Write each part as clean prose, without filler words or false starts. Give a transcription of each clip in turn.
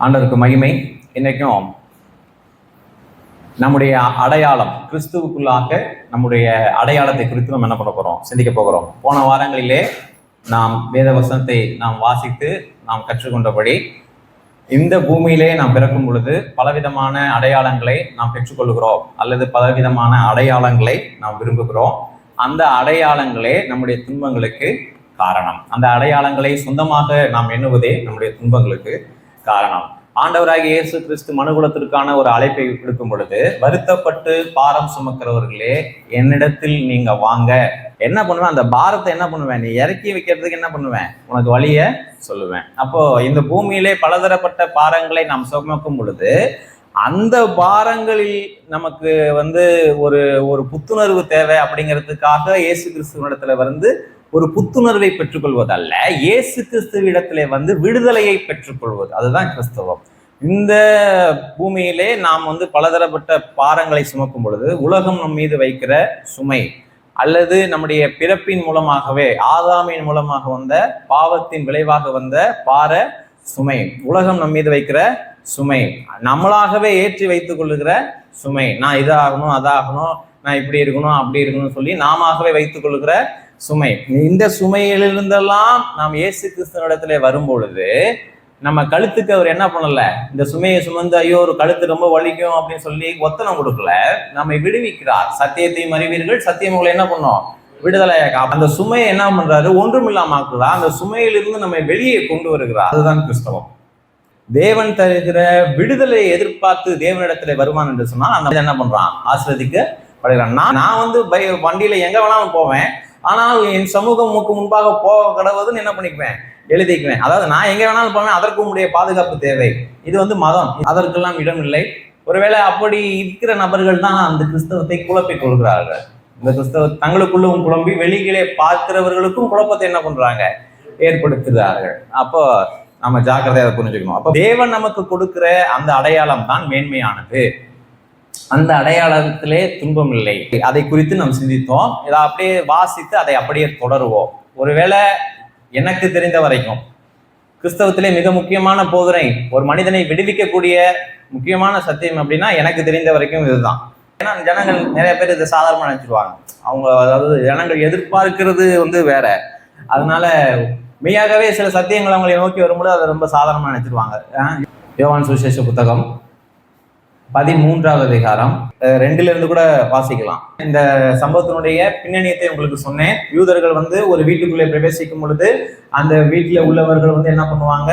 ஆண்டவருக்கு மகிமை. இன்னைக்கும் நம்முடைய அடையாளம், கிறிஸ்துவுக்குள்ளாக நம்முடைய அடையாளத்தை குறித்து நம்ம என்ன பண்ண போறோம், சிந்திக்க போகிறோம். போன வாரங்களிலே நாம் வேத வசனத்தை நாம் வாசித்து நாம் கற்றுக்கொண்டபடி இந்த பூமியிலே நாம் பிறக்கும் பொழுது பலவிதமான அடையாளங்களை நாம் பெற்றுக்கொள்கிறோம், அல்லது பலவிதமான அடையாளங்களை நாம் விரும்புகிறோம். அந்த அடையாளங்களே நம்முடைய துன்பங்களுக்கு காரணம். அந்த அடையாளங்களை சொந்தமாக நாம் எண்ணுவதே நம்முடைய துன்பங்களுக்கு காரணம். ஆண்டவராகிய இயேசு கிறிஸ்து மனுகுலத்திற்கான ஒரு அழைப்பை விடுக்கும் பொழுது, வருத்தப்பட்டு பாரம் சுமக்கிறவர்களே என்னிடத்தில் நீங்க வாங்க. என்ன பண்ணுவேன்? அந்த பாரத்தை என்ன பண்ணுவேன்? நீ இறக்கி வைக்கிறதுக்கு என்ன பண்ணுவேன்? உனக்கு வழிய சொல்லுவேன். அப்போ இந்த பூமியிலே பலதரப்பட்ட பாரங்களை நாம் சுமக்கும் பொழுது அந்த பாரங்களில் நமக்கு ஒரு ஒரு புத்துணர்வு தேவை. அப்படிங்கிறதுக்காக இயேசு கிறிஸ்துவிடத்துல ஒரு புத்துணர்வை பெற்றுக்கொள்வதல்ல, இயேசு கிறிஸ்துவிடத்திலே விடுதலையை பெற்றுக்கொள்வது, அதுதான் கிறிஸ்தவம். இந்த பூமியிலே நாம் பலதரப்பட்ட பாரங்களை சுமக்கும் பொழுது உலகம் நம் மீது வைக்கிற சுமை, அல்லது நம்முடைய பிறப்பின் மூலமாகவே ஆதாமின் மூலமாக வந்த பாவத்தின் விளைவாக வந்த பார சுமை, உலகம் நம் மீது வைக்கிற சுமை, நம்மளாகவே ஏற்றி வைத்துக் கொள்ளுகிற சுமை. நான் இதாகணும், அதாகணும், நான் இப்படி இருக்கணும், அப்படி இருக்கணும்னு சொல்லி நாமவே வைத்துக் கொள்ளுகிற சுமை. இந்த சுமையிலிருந்தெல்லாம் நாம் இயேசு கிறிஸ்துவிடத்திலே வரும் பொழுது நம்ம கழுத்துக்கு அவர் என்ன பண்ணல, இந்த சுமையை சுமந்து ஐயோ ஒரு கழுத்து ரொம்ப வலிக்கும் அப்படின்னு சொல்லி ஒத்தனம் கொடுக்கல, நம்மை விடுவிக்கிறார். சத்தியத்தையும் அறிவீர்கள், சத்தியம் உங்களை என்ன பண்ணும், விடுதலையாக. அந்த சுமையை என்ன பண்றாரு, ஒன்றுமில்லாம ஆக்குறார். அந்த சுமையிலிருந்து நம்மை வெளியே கொண்டு வருகிறார். அதுதான் கிறிஸ்தவம். தேவன் தருகிற விடுதலையை எதிர்பார்த்து தேவனிடத்துல வருவான் என்று சொன்னால் அந்த என்ன பண்றான், ஆசீர்வதிக்கப்படுகிறான். நான் வண்டியில எங்க வேணாலும் போவேன், ஆனால் என் சமூகமுக்கு முன்பாக போக கடவுதுன்னு என்ன பண்ணிக்குவேன், எழுதிக்குவேன். அதாவது நான் எங்க வேணாலும் போவேன், அதற்கு உங்களுடைய பாதுகாப்பு தேவை. இது மதம், அதற்கெல்லாம் இடம் இல்லை. ஒருவேளை அப்படி இருக்கிற நபர்கள் தான் அந்த கிறிஸ்தவத்தை குழப்பிக் கொள்கிறார்கள். இந்த கிறிஸ்தவ தங்களுக்குள்ளும் குழம்பி வெளியிலே பார்க்கிறவர்களுக்கும் குழப்பத்தை என்ன பண்றாங்க, ஏற்படுத்துகிறார்கள். அப்போ நம்ம ஜாக்கிரதையாக புரிஞ்சுக்கணும். அப்போ தேவன் நமக்கு கொடுக்கிற அந்த அடையாளம் தான் மேன்மையானது. அந்த அடையாளத்திலே துன்பம் இல்லை. அதை குறித்து நாம் சிந்தித்தோம். இதை அப்படியே வாசித்து அதை அப்படியே தொடருவோம். ஒருவேளை எனக்கு தெரிந்த வரைக்கும் கிறிஸ்தவத்திலே மிக முக்கியமான போதனை, ஒரு மனிதனை விடுவிக்கக்கூடிய முக்கியமான சத்தியம் அப்படின்னா எனக்கு தெரிந்த வரைக்கும் இதுதான். ஏன்னா ஜனங்கள் நிறைய பேர் இதை சாதாரணமாக நினைச்சிருவாங்க. அவங்க அதாவது ஜனங்கள் எதிர்பார்க்கிறது வேற. அதனால மெய்யாகவே சில சத்தியங்கள் அவங்களை நோக்கி வரும்போது அதை ரொம்ப சாதாரணமாக நினைச்சிருவாங்க. யோவான் சுவிசேஷ புத்தகம் 13வது அதிகாரம் 2 கூட வாசிக்கலாம். இந்த சம்பவத்தினுடைய பின்னணியத்தை உங்களுக்கு சொன்னேன். யூதர்கள் ஒரு வீட்டுக்குள்ளே பிரவேசிக்கும் பொழுது அந்த வீட்டுல உள்ளவர்கள் என்ன பண்ணுவாங்க,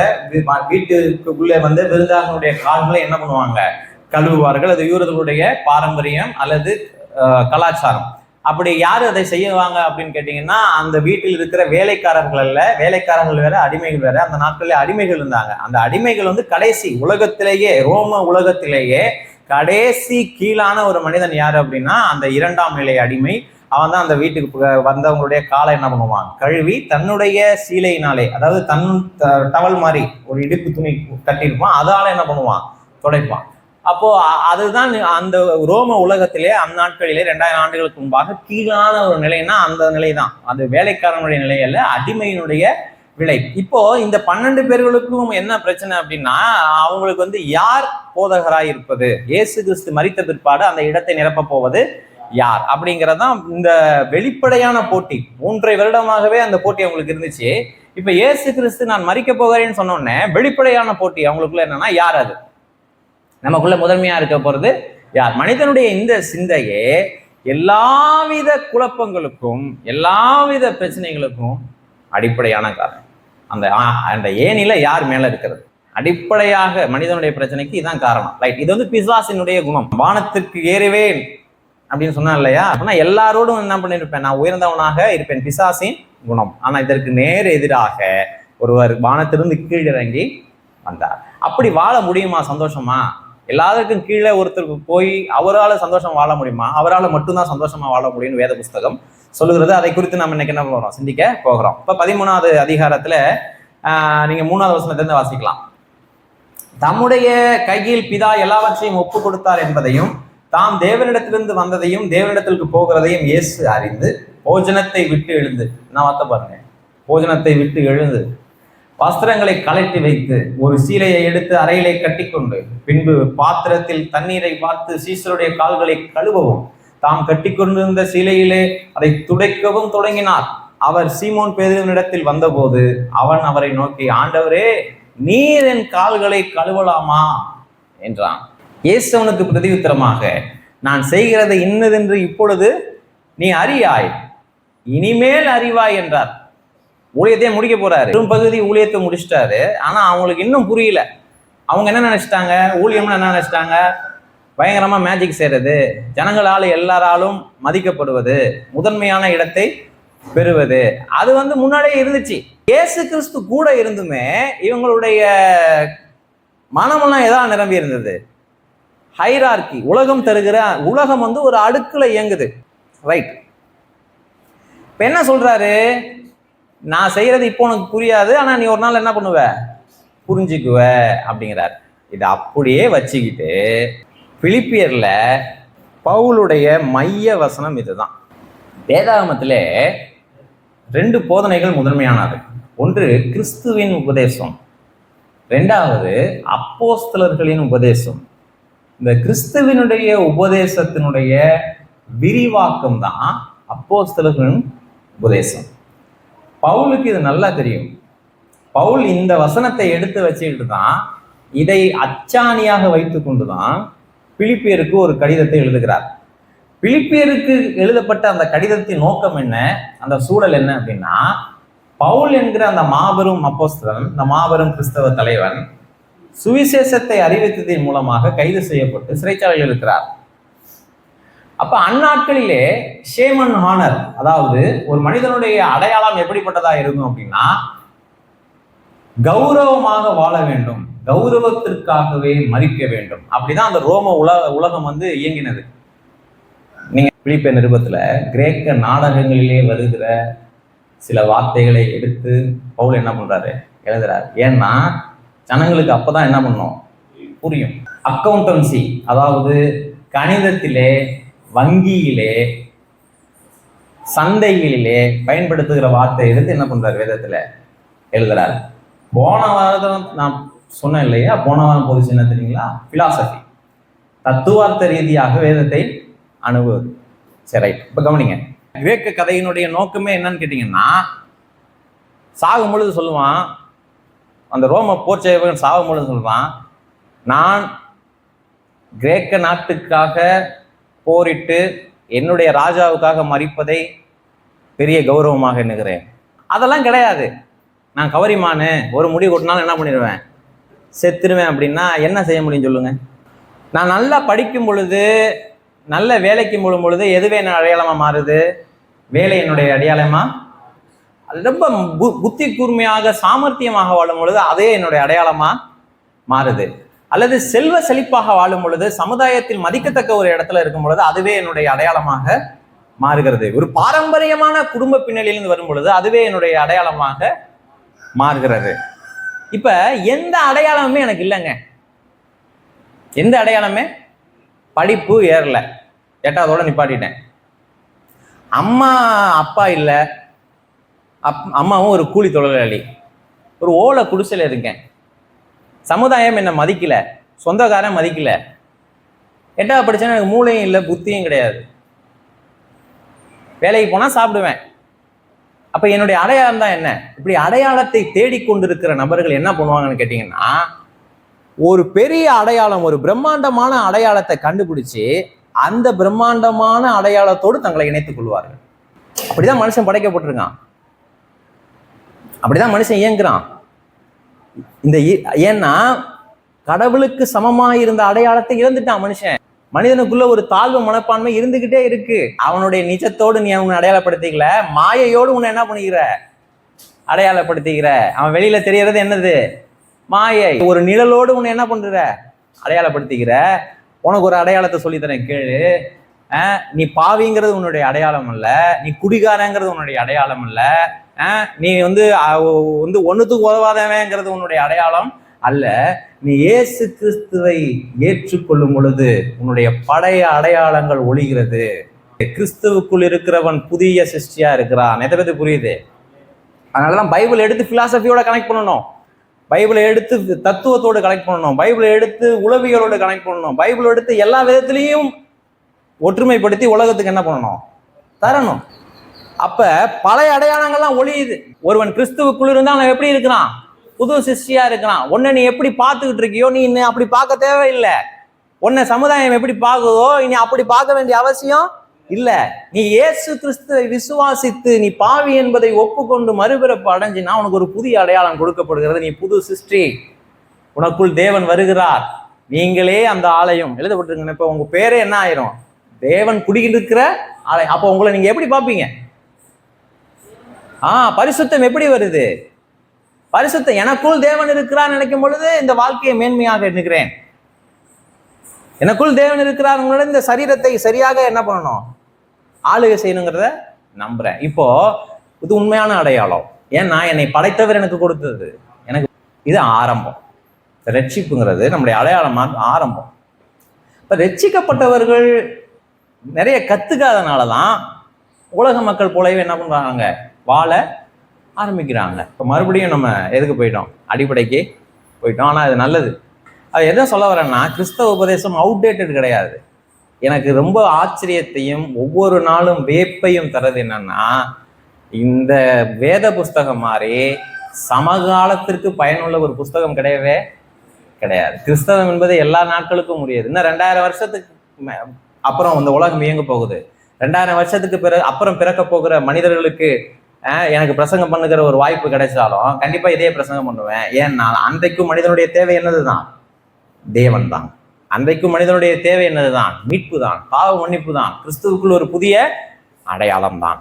வீட்டுக்குள்ளே விருந்தாளனுடைய கால்களை என்ன பண்ணுவாங்க, கழுவுவார்கள். அது யூதர்களுடைய பாரம்பரியம் அல்லது கலாச்சாரம். அப்படி யாரு அதை செய்வாங்க அப்படின்னு கேட்டீங்கன்னா, அந்த வீட்டில் இருக்கிற வேலைக்காரர்கள் அல்ல, வேலைக்காரர்கள் வேற, அடிமைகள் வேற. அந்த நாட்களில் அடிமைகள் இருந்தாங்க. அந்த அடிமைகள் கடைசி உலகத்திலேயே, ரோம உலகத்திலேயே கடைசி கீழான ஒரு மனிதன் யாரு அப்படின்னா அந்த 2ஆம் நிலை அடிமை. அவன் தான் அந்த வீட்டுக்கு வந்தவங்களுடைய காலை என்ன பண்ணுவான், கழுவி தன்னுடைய சீலையினாலே, அதாவது தன் டவல் மாதிரி ஒரு இடுப்பு துணி கட்டியிருப்பான், அதால என்ன பண்ணுவான், துடைப்பான். அப்போ அதுதான் அந்த ரோம உலகத்திலே அந்நாட்களிலே 2000 ஆண்டுகளுக்கு முன்பாக கீழான ஒரு நிலைன்னா அந்த நிலை தான். அது வேலைக்காரனுடைய நிலை அல்ல, அடிமையினுடைய விலை. இப்போ இந்த 12 பேர்களுக்கும் என்ன பிரச்சனை அப்படின்னா, அவங்களுக்கு யார் போதகராய் இருப்பது, இயேசு கிறிஸ்து மரித்த பிற்பாடு அந்த இடத்தை நிரப்ப போவது யார் அப்படிங்கிறதான் இந்த வெளிப்படையான போட்டி. 3.5 வருடமாகவே அந்த போட்டி அவங்களுக்கு இருந்துச்சு. இப்ப இயேசு கிறிஸ்து நான் மரிக்க போகிறேன்னு சொன்ன உடனே வெளிப்படையான போட்டி அவங்களுக்குள்ள என்னன்னா, யார் அது, நமக்குள்ள முதன்மையா இருக்க போறது யார்? மனிதனுடைய இந்த சிந்தையே எல்லாவித குழப்பங்களுக்கும் எல்லாவித பிரச்சனைகளுக்கும் அடிப்படையான காரணம். அந்த ஏனில யார் மேல இருக்கிறது, அடிப்படையாக மனிதனுடைய பிரச்சனைக்கு இதான் காரணம். ரைட். இது பிசாசினுடைய குணம். வானத்துக்கு ஏறுவேன் அப்படின்னு சொன்னா இல்லையா, அப்படின்னா எல்லாரோடும் என்ன பண்ணிருப்பேன், நான் உயர்ந்தவனாக இருப்பேன், பிசாசின் குணம். ஆனா இதற்கு நேர் எதிராக ஒருவர் வானத்திலிருந்து கீழிறங்கி வந்தார். அப்படி வாழ முடியுமா சந்தோஷமா? எல்லாருக்கும் கீழே ஒருத்தருக்கு போய் அவரால் சந்தோஷம் வாழ முடியுமா? அவரால் மட்டும்தான் சந்தோஷமா வாழ முடியும்னு வேத புஸ்தகம் சொல்லுகிறது. அதை குறித்து நம்ம இன்னைக்கு என்ன போகிறோம், சிந்திக்க போகிறோம். இப்ப 13வது அதிகாரத்துல நீங்க 3வது வசனத்திலிருந்து வாசிக்கலாம். தம்முடைய கையில் பிதா எல்லாவற்றையும் ஒப்பு கொடுத்தார் என்பதையும் தாம் தேவனிடத்திலிருந்து வந்ததையும் தேவனிடத்திற்கு போகிறதையும் இயேசு அறிந்து போஜனத்தை விட்டு எழுந்து, நான் வார்த்தை பாருங்க, போஜனத்தை விட்டு எழுந்து வஸ்திரங்களை கழற்றி வைத்து ஒரு சீலையை எடுத்து அறையிலே கட்டிக்கொண்டு பின்பு பாத்திரத்தில் தண்ணீரை பார்த்து சீசருடைய கால்களை கழுவவும் தாம் கட்டிக்கொண்டிருந்த சீலையிலே அதை துடைக்கவும் தொடங்கினார். அவர் சீமோன் பேதுருவினிடத்தில் வந்தபோது அவன் அவரை நோக்கி, ஆண்டவரே, நீர் என் கால்களை கழுவலாமா என்றான். இயேசு அவனுக்கு பிரதியுத்தரமாக, நான் செய்கிறது இன்னதென்று இப்பொழுது நீ அறியாய், இனிமேல் அறிவாய் என்றார். ஊழியத்தையே முடிக்க போறாரு. பெரும்பகுதி ஊழியத்தை முடிச்சிட்டாரு. ஆனா அவங்களுக்கு இன்னும் புரியல. அவங்க என்ன நினைச்சிட்டாங்க? ஊழியம்னு என்ன நினைச்சிட்டாங்க? பயங்கரமா மேஜிக் செய்யறது, ஜனங்களால் எல்லாராலும் மதிக்கப்படுவது, முதன்மையான இடத்தை பெறுவது. அது முன்னாடியே இருந்துச்சு. இயேசு கிறிஸ்து கூட இருந்துமே இவங்களுடைய மனமெல்லாம் எதாவது நிரம்பி இருந்தது. ஹைரார்கி, உலகம் தருகிற உலகம் ஒரு அடுக்குல இயங்குது. ரைட். இப்ப என்ன சொல்றாரு? நான் செய்யறது இப்போ உனக்கு புரியாது, ஆனா நீ ஒரு நாள் என்ன பண்ணுவ, புரிஞ்சுக்குவ அப்படிங்கிறார். இதை அப்படியே வச்சுக்கிட்டு பிலிப்பியர்ல பவுலுடைய மைய வசனம் இதுதான். வேதாகமத்திலே 2 போதனைகள் முதன்மையானது. ஒன்று கிறிஸ்துவின் உபதேசம், 2வது அப்போஸ்தலர்களின் உபதேசம். இந்த கிறிஸ்துவினுடைய உபதேசத்தினுடைய விரிவாக்கம் தான் அப்போஸ்தலர்களின் உபதேசம். பவுலுக்கு இது நல்லா தெரியும். பவுல் இந்த வசனத்தை எடுத்து வச்சுக்கிட்டு தான் இதை அச்சாணியாக வைத்து கொண்டுதான் பிலிப்பியருக்கு ஒரு கடிதத்தை எழுதுகிறார். பிலிப்பியருக்கு எழுதப்பட்ட அந்த கடிதத்தின் நோக்கம் என்ன, அந்த சூழல் என்ன அப்படின்னா, பவுல் என்கிற அந்த மாபெரும் அப்போஸ்தலன், இந்த மாபெரும் கிறிஸ்தவ தலைவன் சுவிசேஷத்தை அறிவித்ததின் மூலமாக கைது செய்யப்பட்டு சிறைச்சாலையில் இருக்கிறார். அப்ப அந்நாட்களிலே ஷேமன் ஹானர், அதாவது ஒரு மனிதனுடைய அடையாளம் எப்படிப்பட்டதா இருக்கும் அப்படின்னா, கௌரவமாக வாழ வேண்டும், கௌரவத்திற்காகவே மறிக்க வேண்டும். அப்படிதான் அந்த ரோம உலகம் இயங்கினது. நீங்க பிலிப்பியர் நிருபத்துல கிரேக்க நாடகங்களிலே வருகிற சில வார்த்தைகளை எடுத்து பவுல் என்ன பண்றாரு, எழுதுறாரு. ஏன்னா ஜனங்களுக்கு அப்பதான் என்ன பண்ணும், புரியும். அக்கௌண்டன்சி, அதாவது கணிதத்திலே, வங்கியிலே, சந்தைகளிலே பயன்படுத்துகிற வார்த்தை எடுத்து என்ன பண்றாரு, வேதத்துல எழுதுறாரு. போன வாரம் நான் சொன்னேன் இல்லையா, போன வாரம் போதிச்சு என்ன தெரியுங்களா, பிலாசபி, தத்துவார்த்த ரீதியாக வேதத்தை அணுகுவது. சரி, இப்ப கவனிங்க. கிரேக்க கதையினுடைய நோக்கமே என்னன்னு கேட்டீங்கன்னா, சாகும் பொழுது சொல்லுவான், அந்த ரோம போர் சேவகன் சாகும் பொழுது சொல்லுவான், நான் கிரேக்க நாட்டுக்காக போரிட்டு என்னுடைய ராஜாவுக்காக மறிப்பதை பெரிய கௌரவமாக எண்ணுகிறேன். அதெல்லாம் கிடையாது. நான் கவரிமானு, ஒரு முடி கொட்டினாலும் என்ன பண்ணிடுவேன், செத்துருவேன். அப்படின்னா என்ன செய்ய முடியும் சொல்லுங்க? நான் நல்லா படிக்கும் பொழுது, நல்ல வேலைக்கு முழும் பொழுது எதுவே என்ன அடையாளமா மாறுது? வேலை என்னுடைய அடையாளமா? ரொம்ப புத்தி கூர்மையாக சாமர்த்தியமாக வாழும் பொழுது அதே என்னுடைய அடையாளமா மாறுது. அல்லது செல்வ செழிப்பாக வாழும் பொழுது, சமுதாயத்தில் மதிக்கத்தக்க ஒரு இடத்துல இருக்கும் பொழுது அதுவே என்னுடைய அடையாளமாக மாறுகிறது. ஒரு பாரம்பரியமான குடும்ப பின்னணியிலிருந்து வரும் பொழுது அதுவே என்னுடைய அடையாளமாக மாறுகிறது. இப்ப எந்த அடையாளமுமே எனக்கு இல்லைங்க. எந்த அடையாளமே, படிப்பு ஏறல, 8வதோட நிப்பாட்டிட்டேன். அம்மா அப்பா இல்லை, அம்மாவும் ஒரு கூலி தொழிலாளி, ஒரு ஓலை குடிசையில் இருக்கேன். சமுதாயம் என்னை மதிக்கல, சொந்தக்காரன் மதிக்கல. 8வது படிச்சேன்னா எனக்கு மூளையும் இல்லை, புத்தியும் கிடையாது. வேலைக்கு போனா சாப்பிடுவேன். அப்ப என்னுடைய அடையாளம் தான் என்ன? இப்படி அடையாளத்தை தேடிக்கொண்டிருக்கிற நபர்கள் என்ன பண்ணுவாங்கன்னு கேட்டீங்கன்னா, ஒரு பெரிய அடையாளம், ஒரு பிரம்மாண்டமான அடையாளத்தை கண்டுபிடிச்சு அந்த பிரம்மாண்டமான அடையாளத்தோடு தங்களை இணைத்துக் கொள்வார்கள். அப்படிதான் மனுஷன் படைக்கப்பட்டிருக்கான், அப்படிதான் மனுஷன் இயங்குறான். ஏன்னா கடவுளுக்கு சமமாக இருந்த அடையாளத்தை இழந்துட்டான் மனுஷன். மனிதனுக்குள்ள ஒரு தாழ்வு மனப்பான்மை இருந்துகிட்டே இருக்கு. அவனுடைய நிஜத்தோடு நீ அவனை அடையாளப்படுத்திக்கல, மாயையோடு உன்னை என்ன பண்ணிக்கிற, அடையாளப்படுத்திக்கிற. அவன் வெளியில தெரியறது என்னது, மாயை. ஒரு நிழலோடு உன்னை என்ன பண்ற, அடையாளப்படுத்திக்கிற. உனக்கு ஒரு அடையாளத்தை சொல்லித்தரேன் கேளு. நீ பாவிங்கிறது உன்னுடைய அடையாளம் அல்ல, நீ குடிகாரங்கிறது உன்னுடைய அடையாளம் அல்ல, நீ ஒண்ணுத்துக்கு உதவாதவங்கிறது உன்னுடைய அடையாளம் அல்ல. நீ இயேசு கிறிஸ்துவை ஏற்றுக்கொள்ளும் பொழுது உன்னுடைய பழைய அடையாளங்கள் ஒளிகிறது. கிறிஸ்துவுக்குள் இருக்கிறவன் புதிய சிருஷ்டியா இருக்கிறான். எதை பத்தி புரியுது? அதனாலதான் பைபிள் எடுத்து பிலாசபியோட கனெக்ட் பண்ணணும். பைபிளை எடுத்து தத்துவத்தோடு கனெக்ட் பண்ணணும், பைபிளை எடுத்து உளவியலோடு கனெக்ட் பண்ணணும், பைபிள் எடுத்து எல்லா விதத்திலையும் ஒற்றுமைப்படுத்தி உலகத்துக்கு என்ன பண்ணணும், தரணும். அப்ப பழைய அடையாளங்கள்லாம் ஒளியுது. ஒருவன் கிறிஸ்துவுக்குள் இருந்தா அவன் எப்படி இருக்கிறான், புது சிருஷ்டியா இருக்கிறான். உன்னை நீ எப்படி பார்த்துக்கிட்டு இருக்கியோ நீ இன்னும் அப்படி பார்க்க தேவையில்லை. உன்னை சமுதாயம் எப்படி பார்க்குதோ இனி அப்படி பார்க்க வேண்டிய அவசியம் இல்ல. நீ இயேசு கிறிஸ்துவை விசுவாசித்து நீ பாவி என்பதை ஒப்புக்கொண்டு மறுபிறப்பு அடைஞ்சினா உனக்கு ஒரு புதிய அடையாளம் கொடுக்கப்படுகிறது. நீ புது சிருஷ்டி, உனக்குள் தேவன் வருகிறார். நீங்களே அந்த ஆலயம் எழுதப்பட்டிருக்கீங்க. இப்ப உங்க பேரே என்ன ஆயிரும், தேவன் குடியிருக்கிற ஆலயம். அப்ப உங்களை நீங்க எப்படி பார்ப்பீங்க? பரிசுத்தம் எப்படி வருது? பரிசுத்தம் எனக்குள் தேவன் இருக்கிறார் நினைக்கும் பொழுது இந்த வாழ்க்கையை மேன்மையாக எண்ணுகிறேன். எனக்குள் தேவன் இருக்கிறார், இந்த சரீரத்தை சரியாக என்ன பண்ணணும், ஆளுகை செய்யணுங்கிறத நம்புறேன். இப்போ இது உண்மையான அடையாளம். ஏன்னா என்னை படைத்தவர் எனக்கு கொடுத்தது, எனக்கு இது ஆரம்பம். ரட்சிப்புங்கிறது நம்முடைய அடையாளமா ஆரம்பம். இப்ப ரட்சிக்கப்பட்டவர்கள் நிறைய கத்துக்காதனாலதான் உலக மக்கள் போலவே என்ன பண்றாங்க, வாழ ஆரம்பிக்கிறாங்க. இப்போ மறுபடியும் நம்ம எதுக்கு போயிட்டோம், அடிப்படைக்கு போயிட்டோம். ஆனால் அது நல்லது. அது எதை சொல்ல வரேன்னா, கிறிஸ்தவ உபதேசம் அவுடேட்டட் கிடையாது. எனக்கு ரொம்ப ஆச்சரியத்தையும் ஒவ்வொரு நாளும் வேப்பையும் தரது என்னன்னா, இந்த வேத புஸ்தகம் மாதிரி சமகாலத்திற்கு பயனுள்ள ஒரு புஸ்தகம் கிடையவே கிடையாது. கிறிஸ்தவம் என்பது எல்லா நாட்களுக்கும் முடியாது. இன்னும் 2000 வருஷத்துக்கு அப்புறம் இந்த உலகம் இயங்க போகுது. 2000 வருஷத்துக்கு அப்புறம் பிறக்க போகிற மனிதர்களுக்கு எனக்கு பிரசங்கம் பண்ணுகிற ஒரு வாய்ப்பு கிடைச்சாலும் கண்டிப்பா இதே பிரசங்கம் பண்ணுவேன். ஏன்னா அன்றைக்கும் மனிதனுடைய தேவை என்னதுதான், தேவன் தான். அன்றைக்கும் மனிதனுடைய தேவை என்னதுதான், மீட்பு தான், பாவ மன்னிப்பு தான், கிறிஸ்துவுக்குள் ஒரு புதிய அடையாளம் தான்.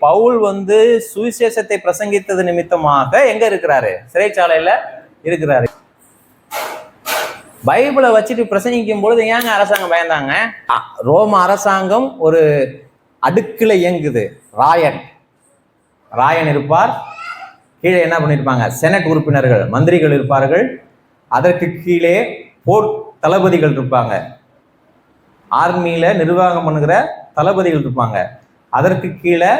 பவுல் சுவிசேஷத்தை பிரசங்கித்தது நிமித்தமாக எங்க இருக்கிறாரு, சிறைச்சாலையில இருக்கிறாரு. பைபிளை வச்சுட்டு பிரசங்கிக்கும் பொழுது ஏங்க அரசாங்கம் பயந்தாங்க? ரோம அரசாங்கம் ஒரு அடுக்குல இயங்குது. ராயன் இருப்பார், கீழே என்ன பண்ணிருப்பாங்க, செனட் உறுப்பினர்கள், மந்திரிகள் இருப்பார்கள். அதற்கு கீழே போர் தளபதிகள் இருப்பாங்க, ஆர்மியில நிர்வாகம் பண்ணுகிற தளபதிகள் இருப்பாங்க. அதற்கு கீழே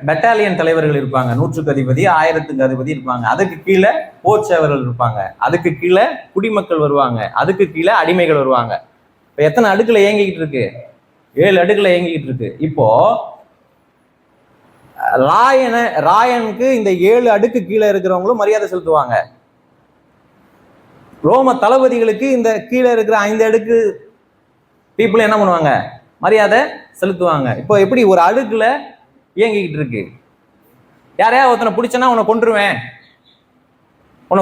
பெட்டாலியன் தலைவர்கள் இருப்பாங்க, 100க்கு அதிபதி, 1000க்கு அதிபதி இருப்பாங்க. அதுக்கு கீழே போர் சேவர்கள் இருப்பாங்க. அதுக்கு கீழே குடிமக்கள் வருவாங்க. அதுக்கு கீழே அடிமைகள் வருவாங்க. இப்போ எத்தனை அடுக்குல இயங்கிக்கிட்டு இருக்கு, 7 அடுக்குல இயங்கிக்கிட்டு இருக்கு. இப்போ ராயனுக்கு இந்த 7 அடுக்கு கீழே இருக்கிறவங்களும் மரியாதை செலுத்துவாங்க. ரோம தளபதிகளுக்கு இந்த கீழே இருக்கிற 5 அடுக்கு பீப்புள் என்ன பண்ணுவாங்க, மரியாதை செலுத்துவாங்க. இப்போ எப்படி ஒரு அடுக்குல இயங்கிக்கிட்டு இருக்கு. யாரையா ஒருத்தனை பிடிச்சனா உன்னை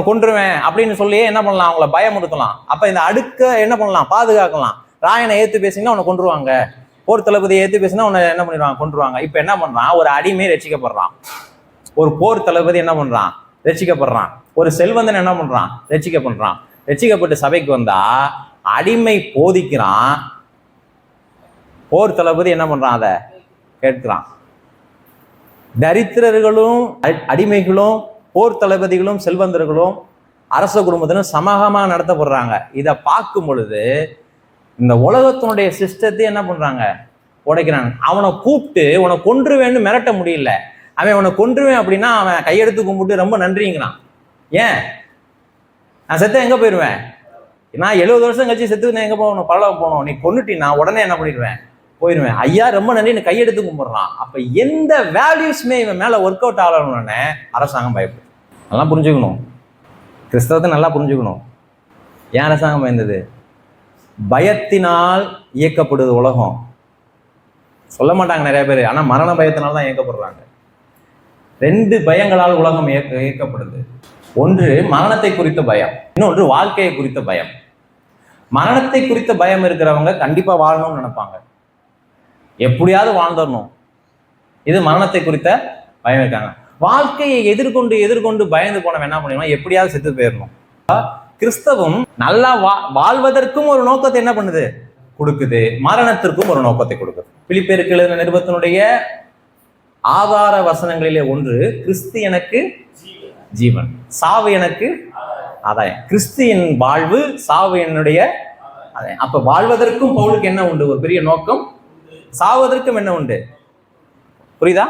கொன்றுவேன் அப்படின்னு சொல்லி என்ன பண்ணலாம், அவங்கள பயமுறுத்தலாம். அப்ப இந்த அடுக்க என்ன பண்ணலாம், பாதுகாக்கலாம். ராயனை ஏத்து பேசிங்கன்னா உன்னை கொன்றுவாங்க, போர் தளபதியை ஏத்து பேசினா உன்னை என்ன பண்ணிடுவாங்க, கொன்றுவாங்க. இப்ப என்ன பண்றான், ஒரு அடிமை ரட்சிக்கப்படுறான், ஒரு போர் தளபதி என்ன பண்றான், ரட்சிக்கப்படுறான், ஒரு செல்வந்தன் என்ன பண்றான், ரட்சிக்கப்பட்டு சபைக்கு வந்தா அடிமை போதிக்கிறான், போர் தளபதி என்ன பண்றான், அதை கேட்கிறான். தரித்திரர்களும் அடிமைகளும் போர் தளபதிகளும் செல்வந்தர்களும் அரச குடும்பத்திலும் சமூகமாக நடத்தப்படுறாங்க. இதை பார்க்கும் பொழுது இந்த உலகத்தினுடைய சிஸ்டத்தை என்ன பண்றாங்க, உடைக்கிறாங்க. அவனை கூப்பிட்டு உன்னை கொன்றுவேன்னு மிரட்ட முடியல. அவன் உன்னை கொன்றுவேன் அப்படின்னா அவன் கையெடுத்து கும்பிட்டு ரொம்ப நன்றிங்கிறான். ஏன், நான் செத்த எங்க போயிடுவேன், நான் 70 வருஷம் கழிச்சு செத்து நான் எங்க போகணும், பரலோகம் போகணும், நீ கொன்னுட்டீன்னா உடனே என்ன பண்ணிடுவேன், போயிடுவேன். ஐயா ரொம்ப நன்றி கையெடுத்து கும்பிடுறான். அப்ப எந்த வேல்யூஸ்மே இவன் மேல ஒர்க் அவுட் ஆகணும்னு அரசாங்கம் பயப்படுது. நல்லா புரிஞ்சுக்கணும், கிறிஸ்தவத்தை நல்லா புரிஞ்சுக்கணும். ஏன் அரசாங்கம் பயந்தது, பயத்தினால் இயக்கப்படுது உலகம். சொல்ல மாட்டாங்க நிறைய பேர், ஆனா மரண பயத்தினால தான் இயக்கப்படுறாங்க. 2 பயங்களால் உலகம் இயக்கப்படுது. ஒன்று மரணத்தை குறித்த பயம், இன்னொன்று வாழ்க்கையை குறித்த பயம். மரணத்தை குறித்த பயம் இருக்கிறவங்க கண்டிப்பா வாழணும்னு நினைப்பாங்க, எப்படியாவது வாழ்ந்துடணும். இது மரணத்தை குறித்த பயம் இருக்காங்க. வாழ்க்கையை எதிர்கொண்டு பயந்து போனவன் என்ன பண்ணணும், எப்படியாவது செத்து போயிடணும். கிறிஸ்தவம் நல்லா வாழ்வதற்கும் ஒரு நோக்கத்தை என்ன பண்ணுது, கொடுக்குது. மரணத்திற்கும் ஒரு நோக்கத்தை கொடுக்குது. பிலிப்பியருக்கு எழுதின நிருபத்தினுடைய ஆதார வசனங்களிலே ஒன்று, கிறிஸ்து எனக்கு ஜீவன், சாவு எனக்கு ஆதாயம். கிறிஸ்தியின் வாழ்வு, சாவு என்னுடைய ஆதாயம். அப்ப வாழ்வதற்கும் பவுலுக்கு என்ன உண்டு, ஒரு பெரிய நோக்கம். சாவதற்கும் என்ன உண்டு, புரியுதா?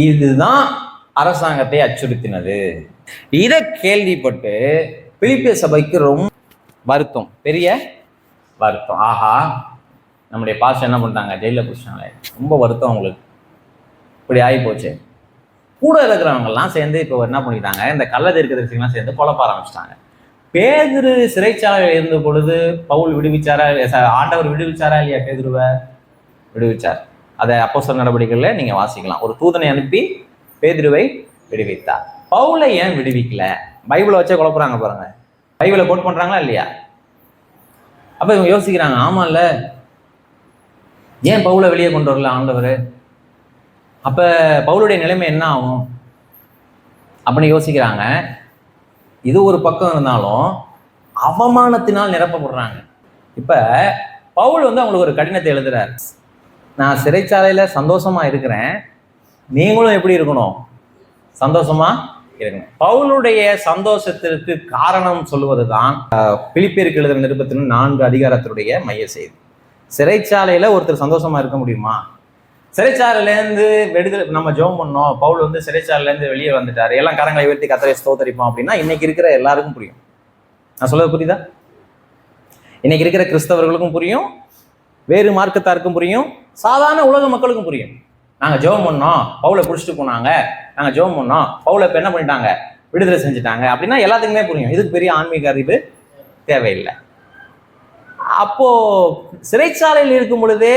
இதுதான் அரசாங்கத்தை அச்சுறுத்தினது. இதை கேள்விப்பட்டு பிலிப்பிய சபைக்கு ரொம்ப வருத்தம், பெரிய வருத்தம். ஆஹா, நம்முடைய பாஸ்டர் என்ன பண்ணிட்டாங்க, ஜெயிலில் பிடிச்சாங்களே, ரொம்ப வருத்தம் அவங்களுக்கு, இப்படி ஆகி போச்சு. கூட இருக்கிறவங்கெல்லாம் சேர்ந்து இப்போ என்ன பண்ணிட்டாங்க, இந்த கள்ளத்தீர்க்கதரிசிகள்லாம் சேர்ந்து குழப்ப ஆரம்பிச்சிட்டாங்க. பேதுரு சிறைச்சாலையில் இருந்த பொழுது பவுல் விடுவிச்சாரா, ஆண்டவர் விடுவிச்சாரா இல்லையா? பேதுருவை விடுவிச்சார். அதை அப்போஸ்தலர் நடவடிக்கைகளில் நீங்க வாசிக்கலாம். ஒரு தூதனை அனுப்பி பேதுருவை விடுவித்தார். பவுலை ஏன் விடுவிக்கல? பைபிளை வச்சே குழப்புறாங்க பாருங்க. பைபிளை கோட் பண்றாங்களா இல்லையா? அப்ப இவங்க யோசிக்கிறாங்க, ஆமா இல்ல, ஏன் பவுலை வெளியே கொண்டு வரல ஆண்டவர்? அப்ப பவுலுடைய நிலைமை என்ன ஆகும் அப்படின்னு யோசிக்கிறாங்க. இது ஒரு பக்கம் இருந்தாலும் அவமானத்தினால் நிரப்பப்படுறாங்க. இப்ப பவுல் அவங்களுக்கு ஒரு கடினத்தை எழுதுறாரு. நான் சிறைச்சாலையில சந்தோஷமா இருக்கிறேன், நீங்களும் எப்படி இருக்கணும்? சந்தோஷமா இருக்கணும். பவுலுடைய சந்தோஷத்திற்கு காரணம் சொல்லுவதுதான் பிலிப்பியருக்கு எழுதுகிற நிருபத்தின் 4 அதிகாரத்தினுடைய மைய செய்தி. சிறைச்சாலையில ஒருத்தர் சந்தோஷமா இருக்க முடியுமா? சிறைச்சாலையிலேருந்து விடுதலை நம்ம ஜெபம் பண்ணோம், பவுல் சிறைச்சாலையிலேருந்து வெளியே வந்துட்டாரு, எல்லாம் கரங்களை உயர்த்தி கர்த்தரை ஸ்தோத்தரிப்போம் அப்படின்னா இன்னைக்கு இருக்கிற எல்லாருக்கும் புரியும். நான் சொல்றது புரியுதா? இன்னைக்கு இருக்கிற கிறிஸ்தவர்களுக்கும் புரியும், வேறு மார்க்கத்தாருக்கும் புரியும், சாதாரண உலக மக்களுக்கும் புரியும். நாங்க ஜெபம் பண்ணோம், பவுலை பிடிச்சிட்டு போனாங்க, நாங்க ஜெபம் பண்ணோம், பவுலை இப்ப என்ன பண்ணிட்டாங்க, விடுதலை செஞ்சுட்டாங்க அப்படின்னா எல்லாத்துக்குமே புரியும். இதுக்கு பெரிய ஆன்மீக அறிவு தேவையில்லை. அப்போ சிறைச்சாலையில் இருக்கும் பொழுதே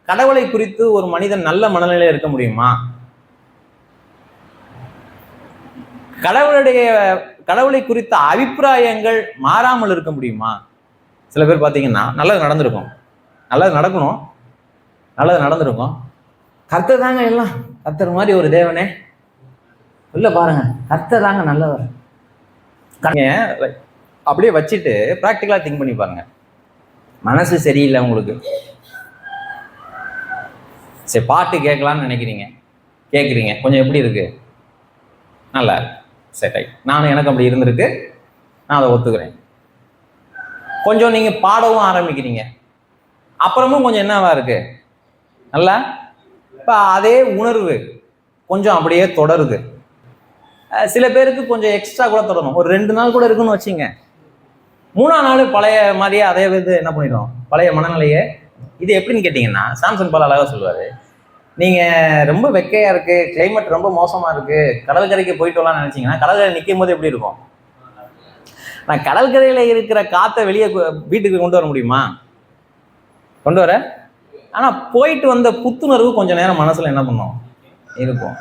கடவுளை குறித்து ஒரு மனிதன் நல்ல மனநிலையில இருக்க முடியுமா? கடவுளை குறித்த அபிப்பிராயங்கள் மாறாமல் இருக்க முடியுமா? சில பேர் பார்த்தீங்கன்னா நல்லது நடந்திருக்கும், நல்லது நடக்கணும், நல்லது நடந்திருக்கும், கர்த்தர் தாங்க எல்லாம், கர்த்தர் மாதிரி ஒரு தேவனே இல்ல பாருங்க, கர்த்தர் தாங்க நல்லவர், அப்படியே வச்சுட்டு பிராக்டிக்கலா திங்க் பண்ணி பாருங்க. மனசு சரியில்லை உங்களுக்கு, சரி பாட்டு கேட்கலான்னு நினைக்கிறீங்க, கேட்குறீங்க, கொஞ்சம் எப்படி இருக்கு, நல்லா இருக்கு, சரி, நானும் எனக்கு அப்படி இருந்திருக்கு, நான் அதை ஒத்துக்கிறேன். கொஞ்சம் நீங்க பாடவும் ஆரம்பிக்கிறீங்க, அப்புறமும் கொஞ்சம் என்னவா இருக்கு, நல்லா. இப்ப அதே உணர்வு கொஞ்சம் அப்படியே தொடருது. சில பேருக்கு கொஞ்சம் எக்ஸ்ட்ரா கூட தொடரும், ஒரு 2 நாள் கூட இருக்குன்னு வச்சுங்க. 3ஆம் நாள் பழைய மாதிரியே அதே என்ன பண்ணிடும், பழைய மனநிலையே. இது எப்படின்னு கேட்டீங்கன்னா, சாம்சன் பால் அழகா சொல்லுவாரு, நீங்க ரொம்ப வெக்கையா இருக்கு, கிளைமேட் ரொம்ப மோசமா இருக்கு, கடற்கரைக்கு போயிட்டு வரலாம்னு நினைச்சீங்கன்னா கடற்கரை நிற்கும் போது எப்படி இருக்கும்? நான் கடற்கரையில இருக்கிற காத்தை வெளியே வீட்டுக்கு கொண்டு வர முடியுமா? கொண்டு வர. ஆனா போயிட்டு வந்த புத்துணர்வு கொஞ்ச நேரம் மனசுல என்ன பண்ணும், இருக்கும்.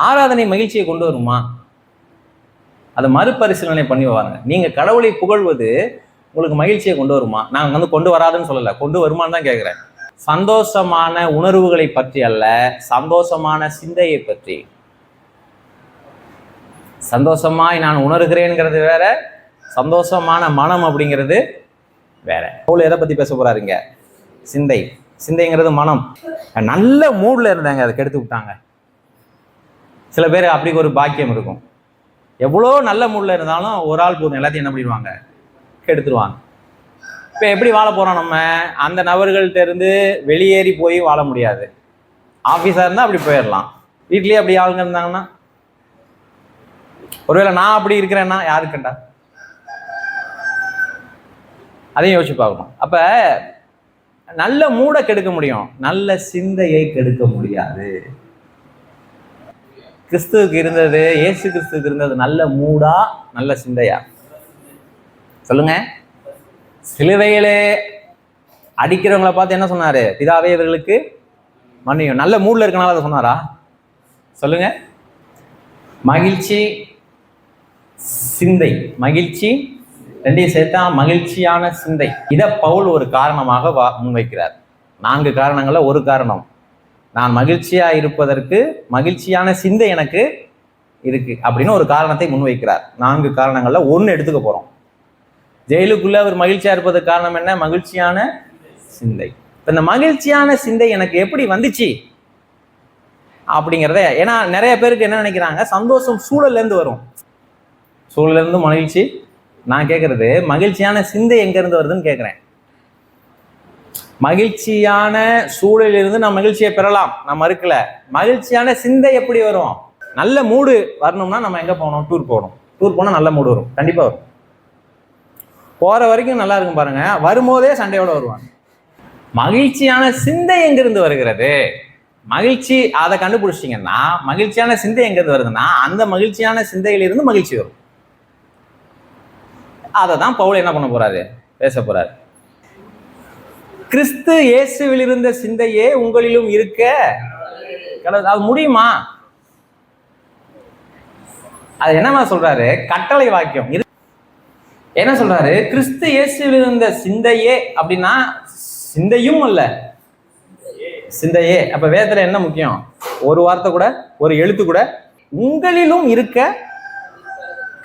ஆராதனை மகிழ்ச்சியை கொண்டு வருமா? அதை மறுபரிசீலனை பண்ணி பாருங்க. நீங்க கடவுளை புகழ்வது உங்களுக்கு மகிழ்ச்சியை கொண்டு வருமா? நான் கொண்டு வராதுன்னு சொல்லல, கொண்டு வருமானு தான் கேட்கிறேன். சந்தோஷமான உணர்வுகளை பற்றி அல்ல, சந்தோஷமான சிந்தையை பற்றி. சந்தோஷமாய் நான் உணர்கிறேன்ங்கிறது வேற, சந்தோஷமான மனம் அப்படிங்கிறது வேற. பவுல் எதை பத்தி பேச போறாருங்க? சிந்தை. சிந்தைங்கிறது மனம். நல்ல மூட்ல இருந்தாங்க, அதை கெடுத்து விட்டாங்க. சில பேர் அப்படி ஒரு பாக்கியம் இருக்கும், எவ்வளோ நல்ல மூட்ல இருந்தாலும் ஒரு ஆள் போதும் எல்லாத்தையும் என்ன பண்ணிடுவாங்க, கெடுத்துருவாங்க. இப்போ எப்படி வாழ போறோம் நம்ம? அந்த நபர்கள்ட்ட இருந்து வெளியேறி போய் வாழ முடியாது. ஆஃபீஸாக இருந்தால் அப்படி போயிடலாம், வீட்லேயே அப்படி ஆளுங்க இருந்தாங்கன்னா, ஒருவேளை நான் அப்படி இருக்கிறேன்னா யாருக்குண்டா, அதையும் யோசிச்சு பார்க்கணும். அப்ப நல்ல மூடை கெடுக்க முடியும், நல்ல சிந்தையை கெடுக்க முடியாது. கிறிஸ்துவுக்கு இருந்தது, இயேசு கிறிஸ்துவுக்கு இருந்தது நல்ல மூடா நல்ல சிந்தையா? சொல்லுங்க. சிலுவையிலே அடிக்கிறவங்களை பார்த்து என்ன சொன்னாரு? பிதாவே இவர்களுக்கு மன்னியும். நல்ல மூட்ல இருக்கனால அதை சொன்னாரா? சொல்லுங்க. மகிழ்ச்சி, சிந்தை. மகிழ்ச்சி ரெண்டையும் சேர்த்தா மகிழ்ச்சியான சிந்தை. இதை பவுல் ஒரு காரணமாக முன்வைக்கிறார். 4 காரணங்கள்ல ஒரு காரணம், நான் மகிழ்ச்சியா இருப்பதற்கு மகிழ்ச்சியான சிந்தை எனக்கு இருக்கு அப்படின்னு ஒரு காரணத்தை முன்வைக்கிறார். 4 காரணங்கள்ல 1 எடுத்துக்க போறோம். ஜெயிலுக்குள்ள அவர் மகிழ்ச்சியா இருப்பதற்கு காரணம் என்ன? மகிழ்ச்சியான சிந்தை. இப்ப இந்த மகிழ்ச்சியான சிந்தை எனக்கு எப்படி வந்துச்சு அப்படிங்கிறத, ஏன்னா நிறைய பேருக்கு என்ன நினைக்கிறாங்க, சந்தோஷம் சூழல்ல இருந்து வரும். சூழல்ல இருந்து மகிழ்ச்சி. நான் கேட்கறது மகிழ்ச்சியான சிந்தை எங்க இருந்து வருதுன்னு கேட்கிறேன். மகிழ்ச்சியான சூழலிலிருந்து நாம் மகிழ்ச்சியை பெறலாம், நம்ம இருக்கல. மகிழ்ச்சியான சிந்தை எப்படி வரும்? நல்ல மூடு வரணும்னா நம்ம எங்க போகணும்? டூர் போகணும். டூர் போனால் நல்ல மூடு வரும், கண்டிப்பா வரும். போற வரைக்கும் நல்லா இருக்கும் பாருங்க, வரும்போதே சண்டையோட வருவாங்க. மகிழ்ச்சியான சிந்தை எங்கிருந்து வருகிறது? மகிழ்ச்சி அதை கண்டுபிடிச்சிட்டீங்கன்னா, மகிழ்ச்சியான சிந்தை எங்கிருந்து வருதுன்னா அந்த மகிழ்ச்சியான சிந்தையிலிருந்து மகிழ்ச்சி வரும். அதை தான் பவுல் என்ன பண்ண போறாரு? பேச போறாரு. கிறிஸ்து இயேசுவில் இருந்த சிந்தையே உங்களிலும் இருக்க அது முடியுமா? அது என்னமா சொல்றாரு? கட்டளை வாக்கியம் என்ன சொல்றாரு? கிறிஸ்து இயேசுவில் இருந்த சிந்தையே அப்படின்னா சிந்தையும் அல்ல, சிந்தையே. அப்ப வேதத்துல என்ன முக்கியம்? ஒரு வார்த்தை கூட, ஒரு எழுத்து கூட உங்களிலும் இருக்க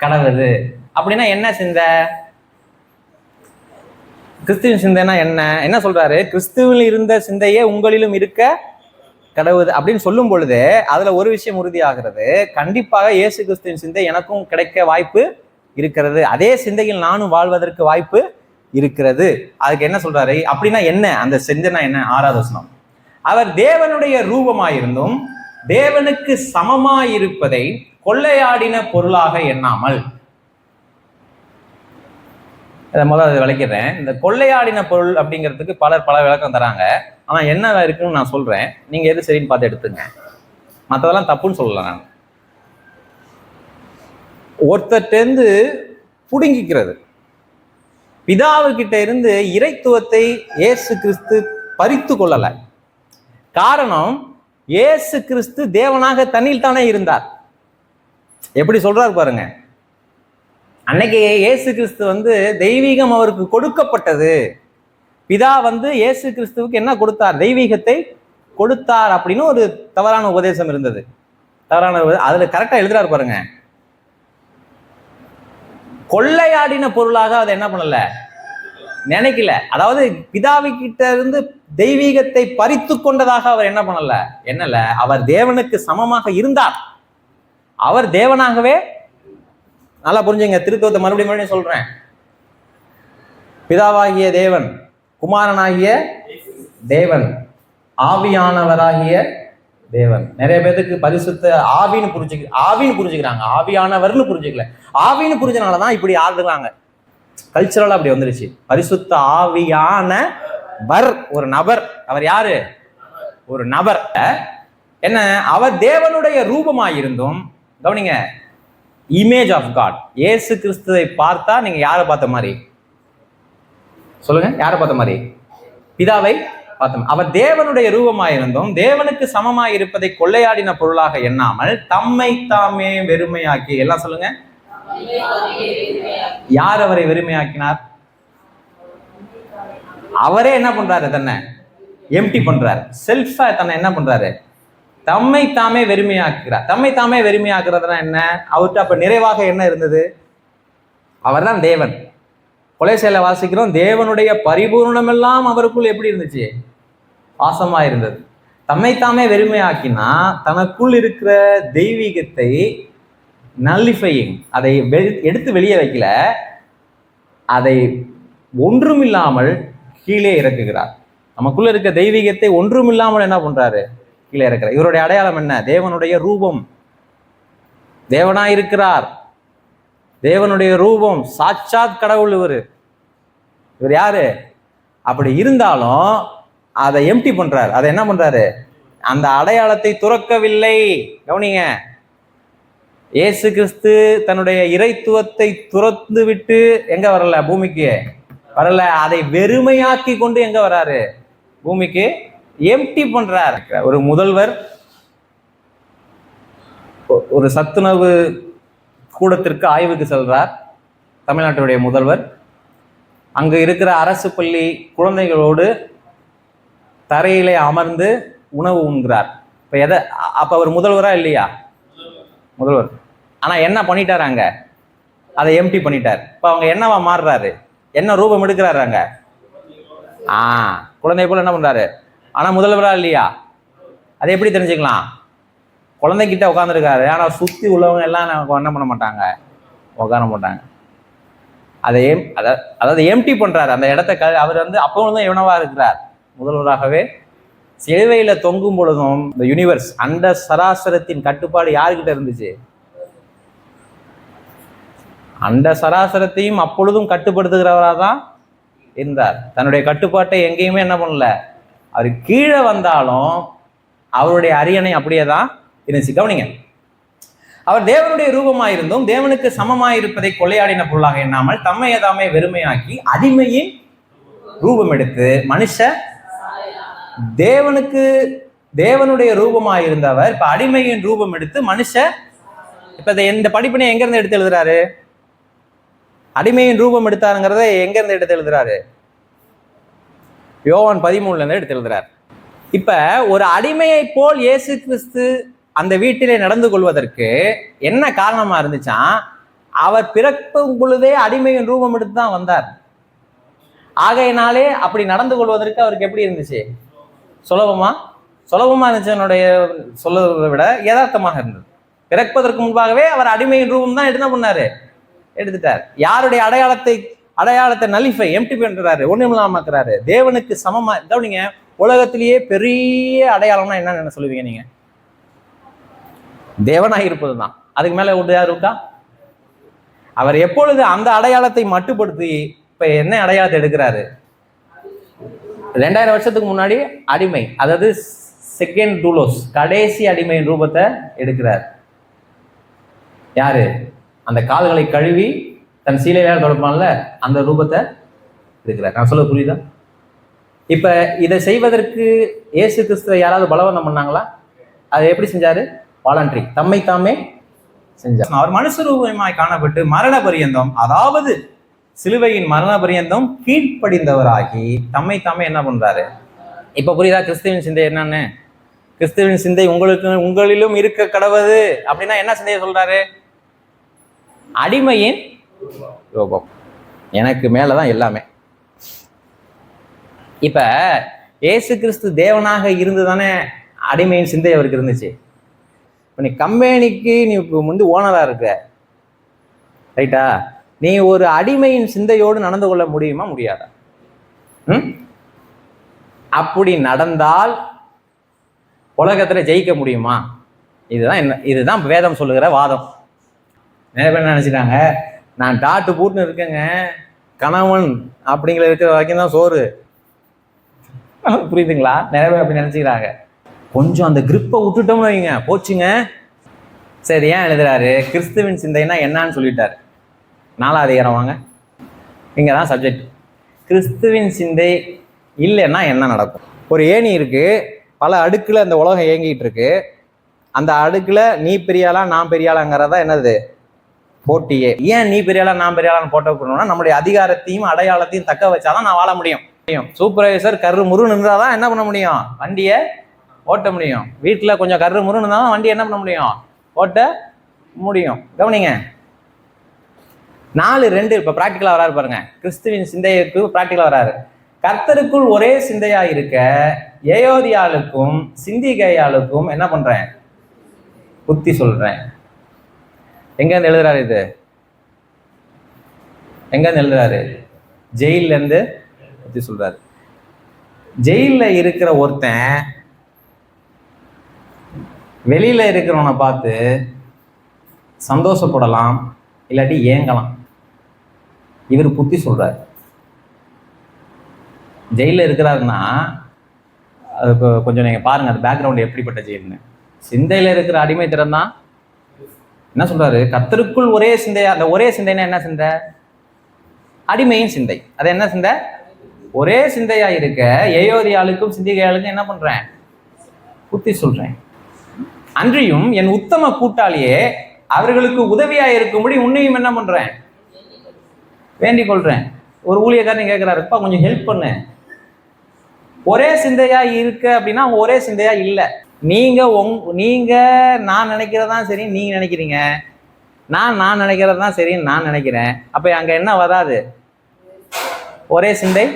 கடவுது அப்படின்னா என்ன சிந்தை? கிறிஸ்துவின் சிந்தைனா என்ன சொல்றாரு? கிறிஸ்துவில் இருந்த சிந்தையே உங்களிலும் இருக்க கடவுது அப்படின்னு சொல்லும் பொழுது அதுல ஒரு விஷயம் உறுதியாகிறது. கண்டிப்பாக இயேசு கிறிஸ்துவின் சிந்தை எனக்கும் கிடைக்க வாய்ப்பு இருக்கிறது. அதே சிந்தையில் நானும் வாழ்வதற்கு வாய்ப்பு இருக்கிறது. அதுக்கு என்ன சொல்றாரு? அப்படின்னா என்ன அந்த சிந்தைனா என்ன? 6வது வசனம், அவர் தேவனுடைய ரூபமாயிருந்தும் தேவனுக்கு சமமாயிருப்பதை கொள்ளையாடின பொருளாக எண்ணாமல். முதல்ல விளக்கிறேன். இந்த கொள்ளையாடின பொருள் அப்படிங்கிறதுக்கு பல விளக்கம் தராங்க. ஆனா என்ன இருக்குன்னு நான் சொல்றேன், நீங்க எது சரின்னு பார்த்து எடுத்துங்க. மற்றதெல்லாம் தப்புன்னு சொல்லலாம். நான் ஒருத்தர்கிட்ட புடுங்கிக்கிறது. பிதாவுகிட்ட இருந்து இறைத்துவத்தை இயேசு கிறிஸ்து பறித்து கொள்ளல. காரணம், இயேசு கிறிஸ்து தேவனாக தன்னில் தானே இருந்தார். எப்படி சொல்றாரு பாருங்க. அன்னைக்கு இயேசு கிறிஸ்து தெய்வீகம் அவருக்கு கொடுக்கப்பட்டது. பிதா இயேசு கிறிஸ்துவுக்கு என்ன கொடுத்தார்? தெய்வீகத்தை கொடுத்தார் அப்படின்னு ஒரு தவறான உபதேசம் இருந்தது. தவறான அதுல கரெக்டா எழுதுறாரு பாருங்க. கொள்ளையாடின பொருளாக அதை என்ன பண்ணல, நினைக்கல. அதாவது பிதாவிக்கிட்ட இருந்து தெய்வீகத்தை பறித்து கொண்டதாக அவர் என்ன பண்ணல, என்னல, அவர் தேவனுக்கு சமமாக இருந்தார். அவர் தேவனாகவே, நல்லா புரிஞ்சுங்க, திருத்துவத்தை மறுபடியும் சொல்றேன். பிதாவாகிய தேவன், குமாரனாகிய தேவன், ஆவியானவராகிய தேவன். நிறைய பேருக்கு பரிசுத்த ஆவின்னு புரிஞ்சுக்கிறாங்க, ஆவியானவர்னு புரிஞ்சுக்கல. ஆவின்னு புரிஞ்சனாலதான் இப்படி ஆடுறாங்க. கல்ச்சரலா அப்படி வந்துருச்சு. பரிசுத்த ஆவியானவர் ஒரு நபர். அவர் யாரு? ஒரு நபர். என்ன? அவர் தேவனுடைய ரூபமாயிருந்தும், கவனிங்க, இமேஜ் ஆஃப் காட். இயேசு கிறிஸ்துவை பார்த்தா நீங்க யாரை பார்த்த மாதிரி? சொல்லுங்க, யாரை பார்த்த மாதிரி? பிதாவை பார்த்த. அவர் தேவனுடைய ரூபமாயிருந்தும் தேவனுக்கு சமமாய் இருப்பதை கொள்ளையாடின பொருளாக எண்ணாமல் தம்மை தாமே வெறுமையாக்கி. எல்லாம் சொல்லுங்க. யார் அவரை வெறுமையாக்கினார்? அவரே என்ன பண்றாரு? தன்னை எம்டி பண்றாரு. செல்ஃபா தன்னை என்ன பண்றாரு? தம்மை தாமே வெறுமையாக்குறார். தம்மை தாமே வெறுமையாக்குறதுனா என்ன? அவர்கிட்ட அப்ப நிறைவாக என்ன இருந்தது? அவர் தான் தேவன். கொலைசையில வாசிக்கிறோம், தேவனுடைய பரிபூர்ணம் எல்லாம் அவருக்குள் எப்படி இருந்துச்சு? வாசமா இருந்தது. தம்மை தாமே வெறுமையாக்கினா தனக்குள் இருக்கிற தெய்வீகத்தை நல்லிஃபையிங், அதை எடுத்து வெளியே வைக்கல, அதை ஒன்றுமில்லாமல் கீழே இறக்குகிறார். நமக்குள்ள இருக்க தெய்வீகத்தை ஒன்றுமில்லாமல் என்ன பண்றாரு? கீழே இறக்குறார். இவருடைய அடையாளம் என்ன? தேவனுடைய ரூபம். தேவனாயிருக்கிறார், தேவனுடைய ரூபம், சாட்சாத் கடவுள். இவர் யாரு? அப்படி இருந்தாலும் அதை எம்டி பண்றாரு. அதை என்ன பண்றாரு? அந்த அடையாளத்தை துறக்கவில்லை. கவனிங்க, இயேசு கிறிஸ்து தன்னுடைய இறைத்துவத்தை துறந்து விட்டு எங்க வரல? பூமிக்கு வரல. அதை வெறுமையாக்கி கொண்டு எங்க வராரு? பூமிக்கு எம்டி பண்றார். ஒரு முதல்வர் ஒரு சத்துணவு கூடத்திற்கு ஆய்வுக்கு செல்றார். தமிழ்நாட்டுடைய முதல்வர் அங்க இருக்கிற அரசு பள்ளி குழந்தைகளோடு தரையிலே அமர்ந்து உணவு உண்கிறார். அப்ப அவர் முதல்வரா இல்லையா? முதல்வர். ஆனா என்ன பண்ணிட்டாரு? அங்க அதை எம்டி பண்ணிட்டார். இப்ப அவங்க என்னவா மாறுறாரு? என்ன ரூபம் எடுக்கிறாரு? அங்க குழந்தை போல என்ன பண்றாரு? ஆனா முதல்வரா இல்லையா? அதை எப்படி தெரிஞ்சுக்கலாம்? குழந்தைகிட்ட உட்காந்துருக்காரு, ஆனா சுத்தி உள்ளவங்க எல்லாம் என்ன பண்ண மாட்டாங்க? உட்கார மாட்டாங்க. அதாவது எம்டி பண்றாரு அந்த இடத்த. அவர் அப்பவும் தான் இவனவா இருக்கிறார், முதல்வராகவே சிலுவையில தொங்கும் பொழுதும் இந்த யூனிவர்ஸ் அந்த சராசரத்தின் கட்டுப்பாடு யாருக்கிட்ட இருந்துச்சு? அந்த சராசரத்தையும் அப்பொழுதும் கட்டுப்படுத்துகிறவராக தான் இருந்தார். தன்னுடைய கட்டுப்பாட்டை எங்கேயுமே என்ன பண்ணல. அவர் கீழே வந்தாலும் அவருடைய அரியணை அப்படியே தான் இருந்துச்சு. கவனிங்க, அவர் தேவனுடைய ரூபமாயிருந்தும் தேவனுக்கு சமமாயிருப்பதை கொள்ளையாடின பொருளாக எண்ணாமல் தம்மை தாமே வெறுமையாக்கி அடிமையின் ரூபம் எடுத்து தேவனுடைய ரூபமாயிருந்தவர் இப்ப அடிமையின் ரூபம் எடுத்து இப்ப இந்த படிப்பினை எங்க இருந்து எடுத்து எழுதுறாரு? அடிமையின் ரூபம் எடுத்தாருங்கிறத எங்க இருந்து எடுத்து எழுதுறாரு? யோவான் 13 இருந்து எடுத்து எழுதுறாரு. இப்ப ஒரு அடிமையை போல் இயேசு கிறிஸ்து அந்த வீட்டிலே நடந்து கொள்வதற்கு என்ன காரணமா இருந்துச்சா? அவர் பிறக்கும் பொழுதே அடிமையின் ரூபம் எடுத்து தான் வந்தார். ஆகையினாலே அப்படி நடந்து கொள்வதற்கு அவருக்கு எப்படி இருந்துச்சு? சுலபமா இருந்துச்சு. என்னுடைய சொல்லுவதை விட யதார்த்தமாக இருந்தது. பிறப்பதற்கு முன்பாகவே அவர் அடிமையின் ரூபம் தான் என்ன பண்ணாரு? எடுத்துட்டார். யாருடைய அடையாளத்தை நலிஃபை எம்டி பண்றாரு, ஒண்ணுமில்லாமக்கிறாரு. தேவனுக்கு சமமா. கவனிங்க, உலகத்திலேயே பெரிய அடையாளம்னா என்ன சொல்லுவீங்க நீங்க? தேவனாக இருப்பது தான். அதுக்கு மேல யார் இருக்கா? அவர் எப்பொழுது அந்த அடையாளத்தை மட்டுப்படுத்தி இப்ப என்ன அடையாளத்தை எடுக்கிறாரு? 2000 வருஷத்துக்கு முன்னாடி அடிமை, அதாவது செகண்ட் டூலோஸ், கடைசி அடிமையின் ரூபத்தை எடுக்கிறார். யாரு? அந்த கால்களை கழுவி தன் சீலையால் தொடப்பான்ல அந்த ரூபத்தை எடுக்கிறார். நான் சொல்ல புரியுதா? இப்ப இதை செய்வதற்கு இயேசு கிறிஸ்துவை யாராவது பலவந்தம் பண்ணாங்களா? அதை எப்படி செஞ்சாரு? வாலண்டரி, தம்மை தாமே செஞ்சார். அவர் மனுஷ ரூபமாய் காணப்பட்டு மரண பரியந்தம், அதாவது சிலுவையின் மரண பரியந்தம் கீழ்ப்படிந்தவராகி தம்மை தாமே என்ன பண்றாரு? இப்ப புரியுதா கிறிஸ்துவின் சிந்தை என்னன்னு? கிறிஸ்துவின் சிந்தை உங்களிலும் இருக்க கடவுது அப்படின்னா என்ன சிந்தையை சொல்றாரு? அடிமையின் ரூபம், எனக்கு மேலதான் எல்லாமே. இப்ப இயேசு கிறிஸ்து தேவனாக இருந்து தானே அடிமையின் சிந்தை அவருக்கு இருந்துச்சு. இப்போ நீ கம்பெனிக்கு நீ இப்போ ஓனரா இருக்க, ரைட்டா? நீ ஒரு அடிமையின் சிந்தையோடு நடந்து கொள்ள முடியுமா? முடியாதா? அப்படி நடந்தால் உலகத்துல ஜெயிக்க முடியுமா? இதுதான் வேதம் சொல்லுகிற வாதம். நிறைய பேர் நினைச்சிட்டாங்க, நான் டாட்டு பூட்டுன்னு இருக்கேங்க, கணவன் அப்படிங்கிற இருக்கிற வரைக்கும் தான் சோறு. புரியுதுங்களா? நிறைய பேர் அப்படி நினைச்சுக்கிறாங்க. கொஞ்சம் அந்த கிரிப்பை விட்டுட்டோம்னு வைங்க, போச்சுங்க. சரி, ஏன் எழுதுறாரு? கிறிஸ்துவின் சிந்தைனா என்னன்னு சொல்லிட்டாரு. 4ஆம் அதிகாரம் வாங்க, இங்கதான் சப்ஜெக்ட். கிறிஸ்துவின் சிந்தை இல்லைன்னா என்ன நடக்கும்? ஒரு ஏணி இருக்கு, பல அடுக்குல அந்த உலகம் இயங்கிட்டு இருக்கு. அந்த அடுக்குல நீ பெரியாளா நான் பெரியாளாங்கிறதா என்னது? போட்டியே. ஏன் நீ பெரியாளா நான் பெரியாளான்னு போட்டோ போடணும்னா நம்மளுடைய அதிகாரத்தையும் அடையாளத்தையும் தக்க வச்சாதான் நான் வாழ முடியும். சூப்பர்வைசர் கரு முருன்னு இருந்தாதான் என்ன பண்ண முடியும்? வண்டியை ஓட்ட முடியும். வீட்டுல கொஞ்சம் கரு முருன்னு இருந்தாலும் வண்டி என்ன பண்ண முடியும்? ஓட்ட முடியும். கவனிங்க, 4:2 இப்ப பிராக்டிகலா வராரு பாருங்க. கிறிஸ்துவின் சிந்தைக்கு பிராக்டிகலா வராரு. கர்த்தருக்குள் ஒரே சிந்தையா இருக்க ஏயோதியாளுக்கும் சிந்திகையாளுக்கும் என்ன பண்றேன்? புத்தி சொல்றேன். எங்க இருந்து எழுதுறாரு? இது எங்க இருந்து எழுதுறாரு? ஜெயில இருந்து புத்தி சொல்றாரு. ஜெயில இருக்கிற ஒருத்தன் வெளியில இருக்கிறவனை பார்த்து சந்தோஷப்படலாம், இல்லாட்டி ஏங்கலாம். இவர் புத்தி சொல்றாரு. ஜெயில இருக்கிறாருன்னா அது கொஞ்சம் நீங்க பாருங்க, அது பேக்ரவுண்ட் எப்படிப்பட்ட ஜெயில்னு. சிந்தையில இருக்கிற அடிமை திறன் தான் என்ன சொல்றாரு? கர்த்தருக்குள் ஒரே சிந்தையா. அந்த ஒரே சிந்தைன்னா என்ன சிந்தை? அடிமையின் சிந்தை. அது என்ன சிந்தை? ஒரே சிந்தையா இருக்க ஏயோதியாளுக்கும் சிந்திகையாளுக்கும் என்ன பண்றேன்? புத்தி சொல்றேன். அன்றியும் என் உத்தம கூட்டாளியே அவர்களுக்கு உதவியா இருக்கும்படி உன்னையும் என்ன பண்றேன்? வேண்டிக் கொள்றேன். ஒரு ஊழியக்காரன் கேட்கிறாருப்பா, கொஞ்சம் ஹெல்ப் பண்ணு. ஒரே சிந்தையா இருக்க அப்படின்னா ஒரே சிந்தையா இல்ல. நீங்க நான் நினைக்கிறதான் சரி நீங்க நினைக்கிறீங்க, நான் நினைக்கிறதான் சரின்னு நான் நினைக்கிறேன். அப்ப அங்க என்ன வராது? ஒரே சிந்தை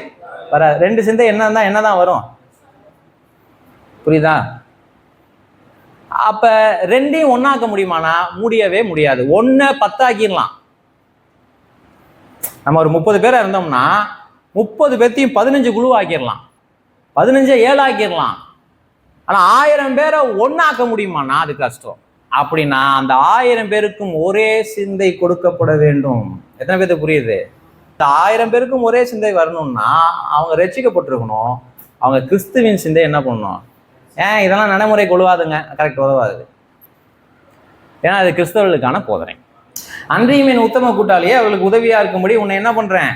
வராது. 2 சிந்தை என்னதான் வரும்? புரியுதா? அப்ப 2ஐயும் ஒன்னாக்க முடியுமானா? முடியவே முடியாது. 1 10 ஆக்கிடலாம். நம்ம ஒரு 30 பேரா இருந்தோம்னா 30 பேர்த்தையும் 15 குழு ஆக்கிடலாம், 15 7 ஆக்கிடலாம். ஆனா 1000 பேரை ஒன்னாக்க முடியுமாண்ணா? அது கஷ்டம். அப்படின்னா அந்த 1000 பேருக்கும் ஒரே சிந்தை கொடுக்கப்பட வேண்டும். எத்தனை பேருக்கு புரியுது? இந்த 1000 பேருக்கும் ஒரே சிந்தை வரணும்னா அவங்க ரட்சிக்கப்பட்டிருக்கணும். அவங்க கிறிஸ்துவின் சிந்தை என்ன பண்ணணும்? இதெல்லாம் நடைமுறை கொள்வாதுங்க, கரெக்ட், உதவாது. ஏன்னா அது கிறிஸ்தவர்களுக்கான போதனை. அன்றையும் என் உத்தம கூட்டாளியே அவர்களுக்கு உதவியா இருக்கும்படி உன்னை என்ன பண்றேன்?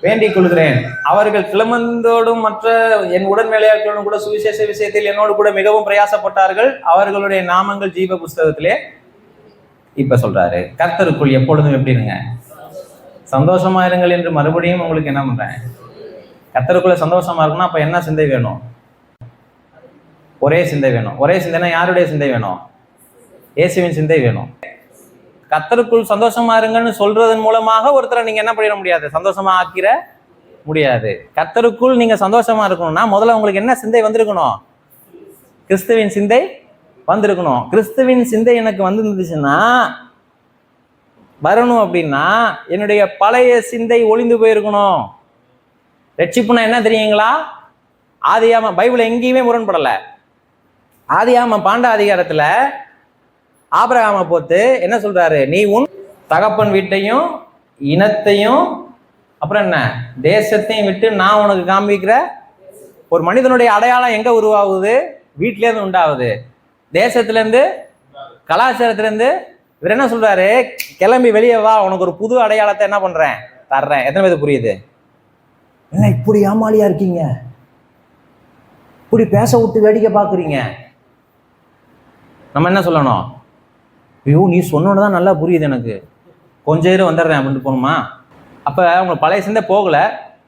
வேண்டிக் கொள்கிறேன். அவர்கள் கிளமந்தோடும் மற்ற என் உடன் வேலையாட்களோடும் கூட சுவிசேஷ விஷயத்தில் என்னோடு கூட மிகவும் பிரயாசப்பட்டார்கள். அவர்களுடைய நாமங்கள் ஜீவ புஸ்தகத்திலே. இப்ப சொல்றாரு, கர்த்தருக்குள் எப்பொழுதும் எப்படி இருங்க? சந்தோஷமா இருங்கள் என்று மறுபடியும் உங்களுக்கு என்ன பண்றேன்? கர்த்தருக்குள்ள சந்தோஷமா இருக்கணும். அப்ப என்ன சிந்தை வேணும்? ஒரே சிந்தை வேணும். ஒரே சிந்தைனா யாருடைய சிந்தை வேணும்? இயேசுவின் சிந்தை வேணும். கர்த்தருக்குள் சந்தோஷமா இருங்கன்னு சொல்றதன் மூலமாக ஒருத்தரை நீங்க என்ன பண்ணிட முடியாது? சந்தோஷமா ஆக்கிற முடியாது. கர்த்தருக்குள் நீங்க சந்தோஷமா இருக்கணும்னா முதல்ல உங்களுக்கு என்ன சிந்தை வந்திருக்கணும்? கிறிஸ்துவின் சிந்தை வந்திருக்கணும். கிறிஸ்துவின் சிந்தை எனக்கு வந்துருந்துச்சுன்னா வரணும் அப்படின்னா என்னுடைய பழைய சிந்தை ஒளிந்து போயிருக்கணும். ரட்சிப்புனா என்ன தெரியுங்களா? ஆதியாம பைபிள் எங்கேயுமே முரண்படலை. ஆதியாம 12 அதிகாரத்துல ஆபிரகாமை போத்து என்ன சொல்றாரு? நீ உன் தகப்பன் வீட்டையும் இனத்தையும் அப்புறம் என்ன தேசத்தையும் விட்டு நான் உனக்கு காண்பிக்கிற. ஒரு மனிதனுடைய அடையாளம் எங்க உருவாகுது? வீட்டிலேருந்து உண்டாகுது. தேசத்திலேருந்து, கலாச்சாரத்திலேருந்து. இவர் என்ன சொல்றாரு? கிளம்பி வெளியே வா, உனக்கு ஒரு புது அடையாளத்தை என்ன பண்றேன்? தர்றேன். எத்தனை பேருக்கு புரியுது? என்ன இப்படி ஏமாளியா இருக்கீங்க? இப்படி பேச விட்டு வேடிக்கை பார்க்குறீங்க? நம்ம என்ன சொல்லணும்? ஐயோ நீ சொன்னோன்னு தான் நல்லா புரியுது எனக்கு, கொஞ்சம் நேரம் வந்துடுறேன் அப்படின்ட்டு போகணுமா? அப்போ அவங்க பழைய சிந்தை போகலை,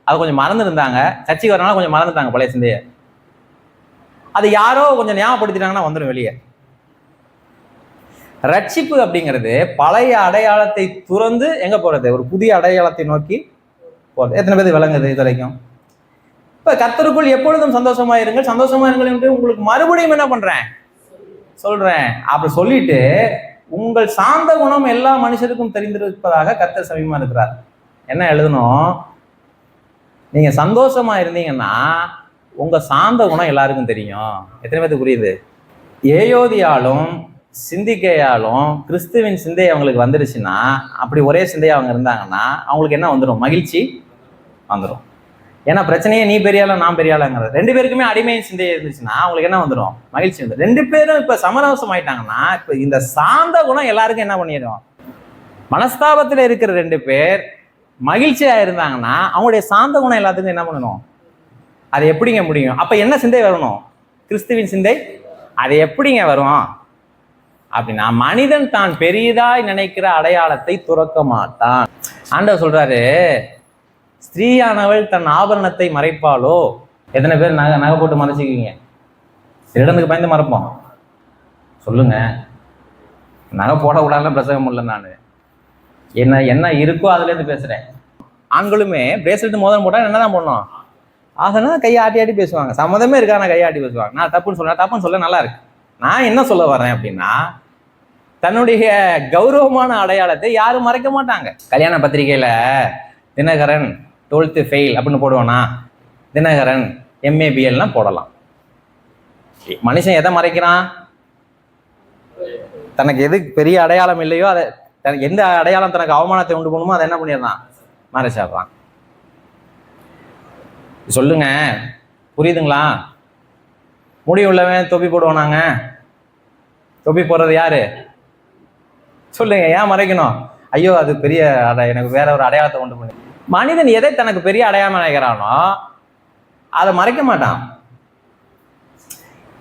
அது கொஞ்சம் மறந்துருந்தாங்க. சர்ச்சைக்கு வரனால கொஞ்சம் மறந்துட்டாங்க பழைய சிந்தையை. அது யாரோ கொஞ்சம் ஞாபகப்படுத்திட்டாங்கன்னா வந்துடும் வெளியே. ரட்சிப்பு அப்படிங்கிறது பழைய அடையாளத்தை துறந்து எங்க போறது? ஒரு புதிய அடையாளத்தை நோக்கி போறது. எத்தனை பேர் விளங்குது இது வரைக்கும்? இப்ப கர்த்தருக்குள் எப்பொழுதும் சந்தோஷமா இருங்கள், சந்தோஷமா இருங்கள் என்று உங்களுக்கு மறுபடியும் என்ன பண்றேன்? சொல்றேன். அப்படி சொல்லிட்டு உங்கள் சாந்த குணம் எல்லா மனுஷருக்கும் தெரிந்திருப்பதாக கர்த்தர் சமீபமா இருக்கிறார். என்ன எழுதணும்? நீங்க சந்தோஷமா இருந்தீங்கன்னா உங்க சாந்த குணம் எல்லாருக்கும் தெரியும். எத்தனை பேருக்கு புரியுது? ஏயோதியாலும் சிந்திக்கையாலும் கிறிஸ்துவின் சிந்தை அவங்களுக்கு வந்துருச்சுன்னா, அப்படி ஒரே சிந்தையா அவங்க இருந்தாங்கன்னா அவங்களுக்கு என்ன வந்துடும்? மகிழ்ச்சி வந்துடும். ஏன்னா பிரச்சனையே நீ பெரியாளா நான் பெரியாளாங்கிறது. 2 பேருக்குமே அடிமையின் சிந்தை இருந்துச்சுன்னா அவங்களுக்கு என்ன வந்துடும்? மகிழ்ச்சி வந்துடும். 2 பேரும் இப்ப சமரசம் ஆயிட்டாங்கன்னா இப்ப இந்த சாந்த குணம் எல்லாருக்கும் என்ன பண்ணிடும்? மனஸ்தாபத்துல இருக்கிற 2 பேர் மகிழ்ச்சியா இருந்தாங்கன்னா அவங்களுடைய சாந்த குணம் எல்லாத்துக்கும் என்ன பண்ணணும்? அது எப்படிங்க முடியும்? அப்ப என்ன சிந்தை வரணும்? கிறிஸ்துவின் சிந்தை. அது எப்படிங்க வரும் அப்படின்னா, மனிதன் தான் பெரியதாய் நினைக்கிற அடையாளத்தை துறக்க மாட்டான். ஆண்டவர் சொல்றாரு, ஸ்திரீயானவள் தன் ஆபரணத்தை மறைப்பாளோ? எத்தனை பேர் நகை போட்டு மறைச்சிக்குவீங்க? இடத்துக்கு பயந்து மறைப்போம். சொல்லுங்க. நகை போடக்கூடாதுன்னு பிரசவம் இல்லை. நான் என்ன இருக்கோ அதுலேருந்து பேசுறேன். ஆண்களுமே பிரேஸ்லெட் மோதிரம் போட்டா என்னதான் பண்ணணும்? அதனால கையை ஆட்டி ஆட்டி பேசுவாங்க. சம்மதமே இருக்கா? நான் கையை ஆட்டி பேசுவாங்க. நான் தப்புன்னு சொல்ல நல்லா இருக்கு. நான் என்ன சொல்ல வர்றேன் அப்படின்னா, தன்னுடைய கௌரவமான அடையாளத்தை யாரும் மறைக்க மாட்டாங்க. கல்யாண பத்திரிகையில தினகரன் 12th ஃபெயில் அப்படின்னு போடுவானா? தினகரன் MABLலாம் போடலாம். மனுஷன் எதை மறைக்கிறான்? தனக்கு எது பெரிய அடையாளம் இல்லையோ அதை, எந்த அடையாளம் தனக்கு அவமானத்தை உண்டு பண்ணுமோ அதை என்ன பண்ணிடுறான்? மறைச்சிடுறான். சொல்லுங்க, புரியுதுங்களா? முடி உள்ளவன் தொப்பி போடுவானாங்க? தொப்பி போடுறது யாரு? சொல்லுங்க. ஏன் மறைக்கணும்? ஐயோ அது பெரிய எனக்கு வேற ஒரு அடையாளத்தை உண்டு பண்ணி. மனிதன் எதை தனக்கு பெரிய அடையாளம் நினைக்கிறானோ அதை மறைக்க மாட்டான்.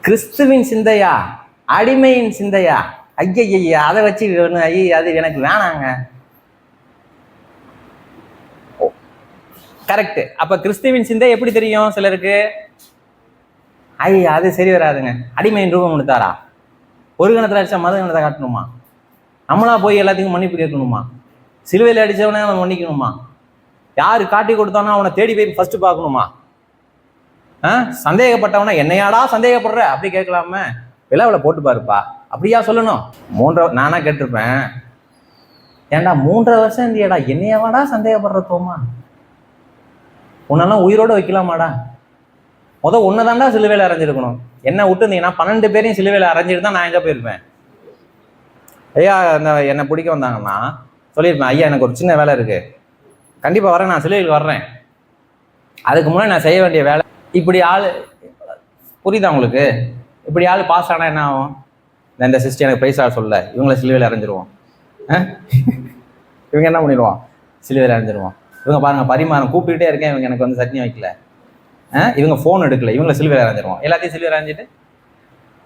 கிறிஸ்துவின் சிந்தையா அடிமையின் சிந்தையா? ஐயா அதை வச்சு அது எனக்கு வேணாங்க. கரெக்ட். அப்ப கிறிஸ்துவின் சிந்தை எப்படி தெரியும் சிலருக்கு? அது சரி வராதுங்க. அடிமையின் ரூபம் கொடுத்தாரா? ஒரு கணத்துல அடிச்சா மறு கணத்தை காட்டணுமா? நம்மளா போய் எல்லாத்துக்கும் மன்னிப்பு கேட்கணுமா? சிலுவையில் அடிச்சவனே அவன் மன்னிக்கணுமா? யாரு காட்டி கொடுத்தானோ அவனை தேடி போய் ஃபர்ஸ்ட் பார்க்கணுமா? சந்தேகப்பட்டவனா என்னையாடா சந்தேகப்படுற அப்படி கேட்கலாம? விழாவில் போட்டு பாருப்பா அப்படியா சொல்லணும்? 3 நானா கேட்டிருப்பேன். ஏன்டா 3 வருஷம் இருந்தியாடா, என்னையாவாடா சந்தேகப்படுற தோமா? உன்னெல்லாம் உயிரோட வைக்கலாமாடா? உன்னதாண்டா சிலுவையில் அரைஞ்சிருக்கணும். என்ன விட்டுருந்தீங்கன்னா 12 பேரையும் சிலுவையில் அரைஞ்சிட்டு தான் நான் எங்கே போயிருப்பேன். ஐயா என்னை பிடிக்க வந்தாங்கன்னா சொல்லியிருப்பேன், ஐயா எனக்கு ஒரு சின்ன வேலை இருக்கு, கண்டிப்பாக வரேன், நான் சிலுவையில் வர்றேன். அதுக்கு முன்னாடி நான் செய்ய வேண்டிய வேலை. இப்படி ஆள் புரியுதா உங்களுக்கு? இப்படி ஆள் பாஸ் ஆனால் என்ன ஆகும்? இந்த சிஸ்டர் எனக்கு பைசா சொல்ல, இவங்களை சிலுவையில் அரைஞ்சிருவோம். இவங்க என்ன பண்ணிடுவோம்? சிலுவையில் அரைஞ்சிருவோம். இவங்க பாருங்க பரிமாறம் கூப்பிட்டுட்டே இருக்கேன், இவங்க எனக்கு வந்து சட்னி வைக்கல, இவங்க ஃபோன் எடுக்கல, இவங்களை சிலுவையில் அரைஞ்சிருவோம். எல்லாத்தையும் சிலுவையில் அரைஞ்சிட்டு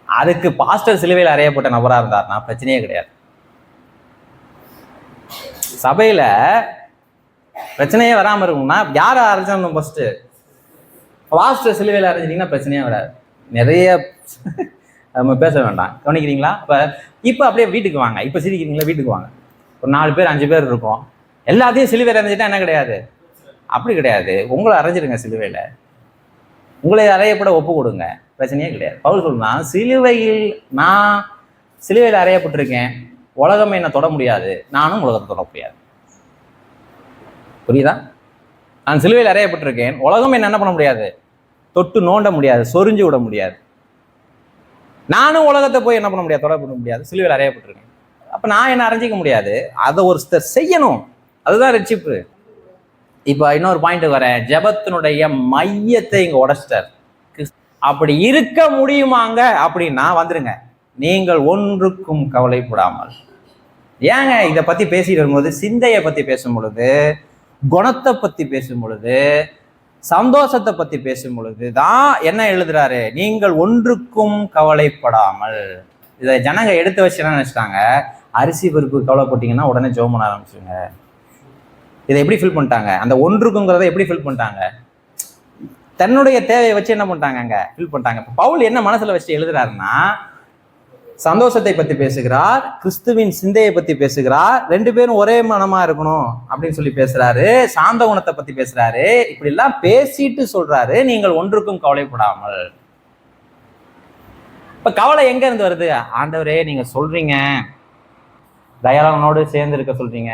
அதுக்கு பாஸ்டர் சிலுவையில் அறையப்பட்ட நபராக இருந்தார்னா பிரச்சனையே கிடையாது. சபையில பிரச்சனையே வராமல் இருக்கும்னா யாரை அரைஞ்சிடணும்? ஃபர்ஸ்ட் பாஸ்டர் சிலுவையில் அரைஞ்சிட்டீங்கன்னா பிரச்சனையே வராது. நிறைய நம்ம பேச வேண்டாம், கவனிக்கிறீங்களா? இப்போ அப்படியே வீட்டுக்கு வாங்க. இப்போ சிரிக்கிறீங்களா? வீட்டுக்கு வாங்க. ஒரு 4 பேர் 5 பேர் இருக்கும், எல்லாத்தையும் சிலுவையில் அரைஞ்சிட்டா என்ன கிடையாது? அப்படி கிடையாது. உங்களை அரைஞ்சிடுங்க சிலுவையில், உங்களை அறையப்பட ஒப்பு கொடுங்க, பிரச்சனையே கிடையாது. பவுல் சொல்லுனா, நான் சிலுவையில் அறையப்பட்டிருக்கேன், உலகம் என்ன தொட முடியாது, நானும் உலகத்தை தொட முடியாது. புரியுதா? நான் சிலுவையில் அறையப்பட்டிருக்கேன், உலகம் என்ன பண்ண முடியாது, தொட்டு நோண்ட முடியாது, சொரிஞ்சு விட முடியாது. நானும் உலகத்தை போய் என்ன பண்ண முடியாது, தொட முடியாது, சிலுவையில் அறையப்பட்டிருக்கேன். அப்ப நான் என்ன அரைஞ்சிக்க முடியாது, அதை ஒருத்தர் செய்யணும். அதுதான் ரட்சிப்பு. இப்ப இன்னொரு பாயிண்ட் வரேன். ஜெபத்தினுடைய மையத்தை இங்க உடைச்சிட்டார். அப்படி இருக்க முடியுமாங்க அப்படின்னா வந்துருங்க. நீங்கள் ஒன்றுக்கும் கவலைப்படாமல். ஏங்க இதை பத்தி பேசிட்டு வரும்போது, சிந்தையை பத்தி பேசும் பொழுது, குணத்தை பத்தி பேசும் பொழுது, சந்தோஷத்தை பத்தி பேசும் பொழுது தான் என்ன எழுதுறாரு? நீங்கள் ஒன்றுக்கும் கவலைப்படாமல். இதை ஜனங்க எடுத்து வச்சு என்ன நினைச்சிட்டாங்க? அரிசி பருப்பு கவலைப்பட்டீங்கன்னா உடனே ஜெபம் பண்ண ஆரம்பிச்சுங்க. இதை எப்படி ஃபில் பண்ணிட்டாங்க? அந்த ஒன்றுக்குங்கிறத எப்படி ஃபில் பண்ணிட்டாங்க? தன்னுடைய தேவையை வச்சு என்ன பண்ணிட்டாங்க? அங்க ஃபில் பண்ணிட்டாங்க. பவுல் என்ன மனசுல வச்சு எழுதுறாருன்னா, சந்தோஷத்தை பத்தி பேசுகிறார், கிறிஸ்துவின் சிந்தையை பத்தி பேசுகிறார், 2 பேரும் ஒரே மனமா இருக்கணும் அப்படின்னு சொல்லி பேசுறாரு, சாந்த குணத்தை பத்தி பேசுறாரு. இப்படி எல்லாம் பேசிட்டு சொல்றாரு, நீங்கள் ஒன்றுக்கும் கவலைப்படாமல். இப்ப கவலை எங்க இருந்து வருது? ஆண்டவரே நீங்க சொல்றீங்க தயாளனோடு சேர்ந்து இருக்க சொல்றீங்க,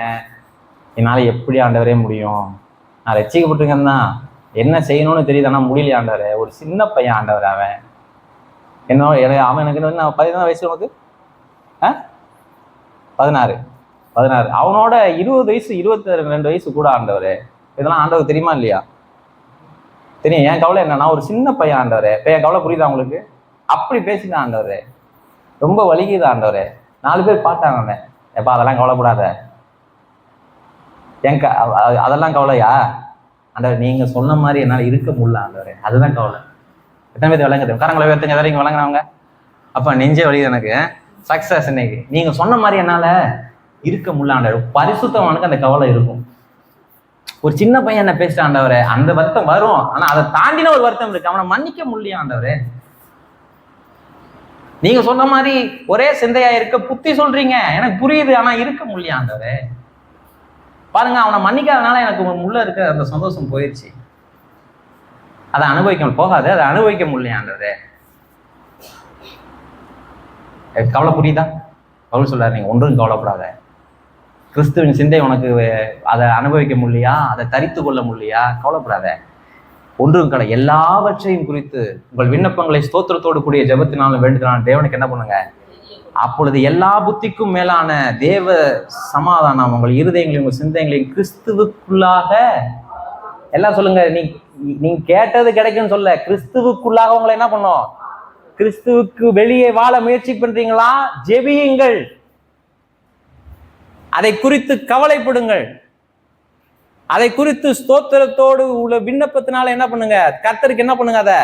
என்னால எப்படி ஆண்டவரே முடியும்? நான் ரட்சிக்கப்பட்டிருக்கேன் தான், என்ன செய்யணும்னு தெரியுது, ஆனா முடியல ஆண்டவரே. ஒரு சின்ன பையன் ஆண்டவர், அவன் எனக்கு 14 வயசு, உனக்கு 16. அவனோட 20 வயசு 22 வயசு கூட ஆண்டவரே. இதெல்லாம் ஆண்டவர் தெரியுமா இல்லையா? தெரியும். என் கவலை என்னன்னா, ஒரு சின்ன பையன் ஆண்டவரே. இப்போ என் கவலை புரியுதா உங்களுக்கு? அப்படி பேசிதான் ஆண்டவரே, ரொம்ப வலிக்குது ஆண்டவரே. 4 பேர் பார்த்தாங்க, எப்பா அதெல்லாம் கவலைப்படாத, அதெல்லாம் கவலையா ஆண்டவர்? நீங்க சொன்ன மாதிரி என்னால் இருக்க முடியல ஆண்டவரே, அதுதான் கவலை. எத்தனை பேர் விளங்குது? காரங்களை வேர்த்துங்க எதாவது இங்கே விளங்குறவங்க. அப்போ நெஞ்சே வலிது எனக்கு. சக்ஸஸ் இன்னைக்கு நீங்க சொன்ன மாதிரி என்னால இருக்க முடியல ஆண்டவர். பரிசுத்தவனுக்கு அந்த கவலை இருக்கும். ஒரு சின்ன பையன் என்ன பேசிட்டு ஆண்டவரே, அந்த வருத்தம் வரும், ஆனா அதை தாண்டின ஒரு வருத்தம் இருக்கு, அவனை மன்னிக்க முடியல ஆண்டவரே. நீங்க சொன்ன மாதிரி ஒரே சிந்தையா இருக்க புத்தி சொல்றீங்க, எனக்கு புரியுது, ஆனா இருக்க முடியல ஆண்டவரே. பாருங்க, அவனை மன்னிக்காதனால எனக்கு உள்ள இருக்க அந்த சந்தோஷம் போயிடுச்சு. அதை அனுபவிக்க போகாது, அதை அனுபவிக்க முடியல ஆண்டவரே. கவலை புரியுதா? கவலை சொல்றாரு, நீங்க ஒன்றும் கவலைப்படாத. கிறிஸ்துவின் சிந்தை உனக்கு அதை அனுபவிக்க முடியலையா, அதை தரித்து கொள்ள முடியலையா, கவலைப்படாத. ஒன்றும் கடை எல்லாவற்றையும் குறித்து உங்கள் விண்ணப்பங்களை ஸ்தோத்திரத்தோடு கூடிய ஜெபத்தினாலும் வேண்டுதலான தேவனுக்கு என்ன பண்ணுங்க, அப்பொழுது எல்லா புத்திக்கும் மேலான தேவ சமாதானம் உங்கள் இருதயங்களையும் உங்கள் சிந்தைகளையும் கிறிஸ்துவுக்குள்ளாக, எல்லாம் சொல்லுங்க, நீங்க கேட்டது கிடைக்குன்னு சொல்ல, கிறிஸ்துவுக்குள்ளாக உங்களை என்ன பண்ணும்? கிறிஸ்துவுக்கு வெளியே வாழ முயற்சி பண்றீங்களா? ஜெபியுங்கள், அதை குறித்து கவலைப்படுங்கள், அதை குறித்து ஸ்தோத்திரத்தோடு உள்ள விண்ணப்பத்தினால என்ன பண்ணுங்க, கர்த்தருக்கு என்ன பண்ணுங்க, அதை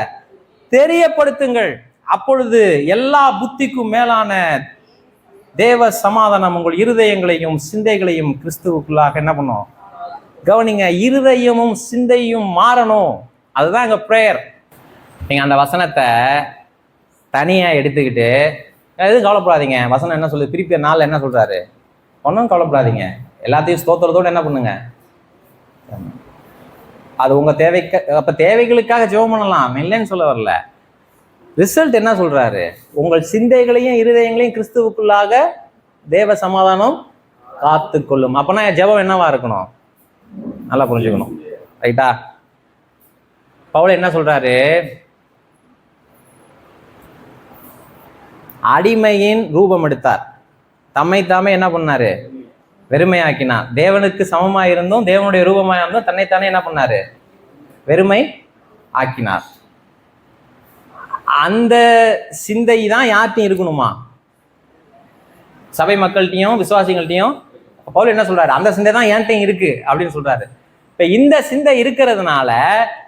தெரியப்படுத்துங்கள். அப்பொழுது எல்லா புத்திக்கும் மேலான தேவ சமாதானம் உங்கள் இருதயங்களையும் சிந்தைகளையும் கிறிஸ்துவுக்குள்ளாக என்ன பண்ணும்? கவனிங்க, இருதயமும் சிந்தையும் மாறணும். அதுதான் எங்க பிரேயர். நீங்க அந்த வசனத்தை தனியா எடுத்துக்கிட்டு எதுவும் கவலைப்படாதீங்க. வசனம் என்ன சொல்லுது? பிரிப்பியர் 4 என்ன சொல்றாரு? ஒன்றும் கவலைப்படாதீங்க, எல்லாத்தையும் ஸ்தோத்திரத்தோடு என்ன பண்ணுங்க. அது உங்க தேவைக்கு, அப்ப தேவைகளுக்காக ஜெபம் பண்ணலாம், இல்லைன்னு சொல்ல வரல. ரிசல்ட் என்ன சொல்றாரு? உங்கள் சிந்தைகளையும் இருதயங்களையும் கிறிஸ்துவுக்குள்ளாக தேவ சமாதானம் காத்து கொள்ளும். அப்பனா ஜெபம் என்னவா இருக்கணும்? நல்லா புரிஞ்சுக்கணும், ரைட்டா? பவுல் என்ன சொல்றாரு? அடிமையின் ரூபம் எடுத்தார், தம்மை தாமே என்ன பண்ணாரு? வெறுமையாக்கினார். தேவனுக்கு சமமா இருந்தும் தேவனுடைய ரூபமாக இருந்தும் தன்னைத்தானே என்ன பண்ணாரு? வெறுமை ஆக்கினார். அந்த சிந்தை தான் யார்ட்டையும் இருக்கணுமா? சபை மக்கள்கிட்டையும் விசுவாசிகள்கிட்டையும் பவுல் என்ன சொல்றாரு? அந்த சிந்தை தான் என்கிட்டையும் இருக்கு அப்படின்னு சொல்றாரு. இப்ப இந்த சிந்தை இருக்கிறதுனால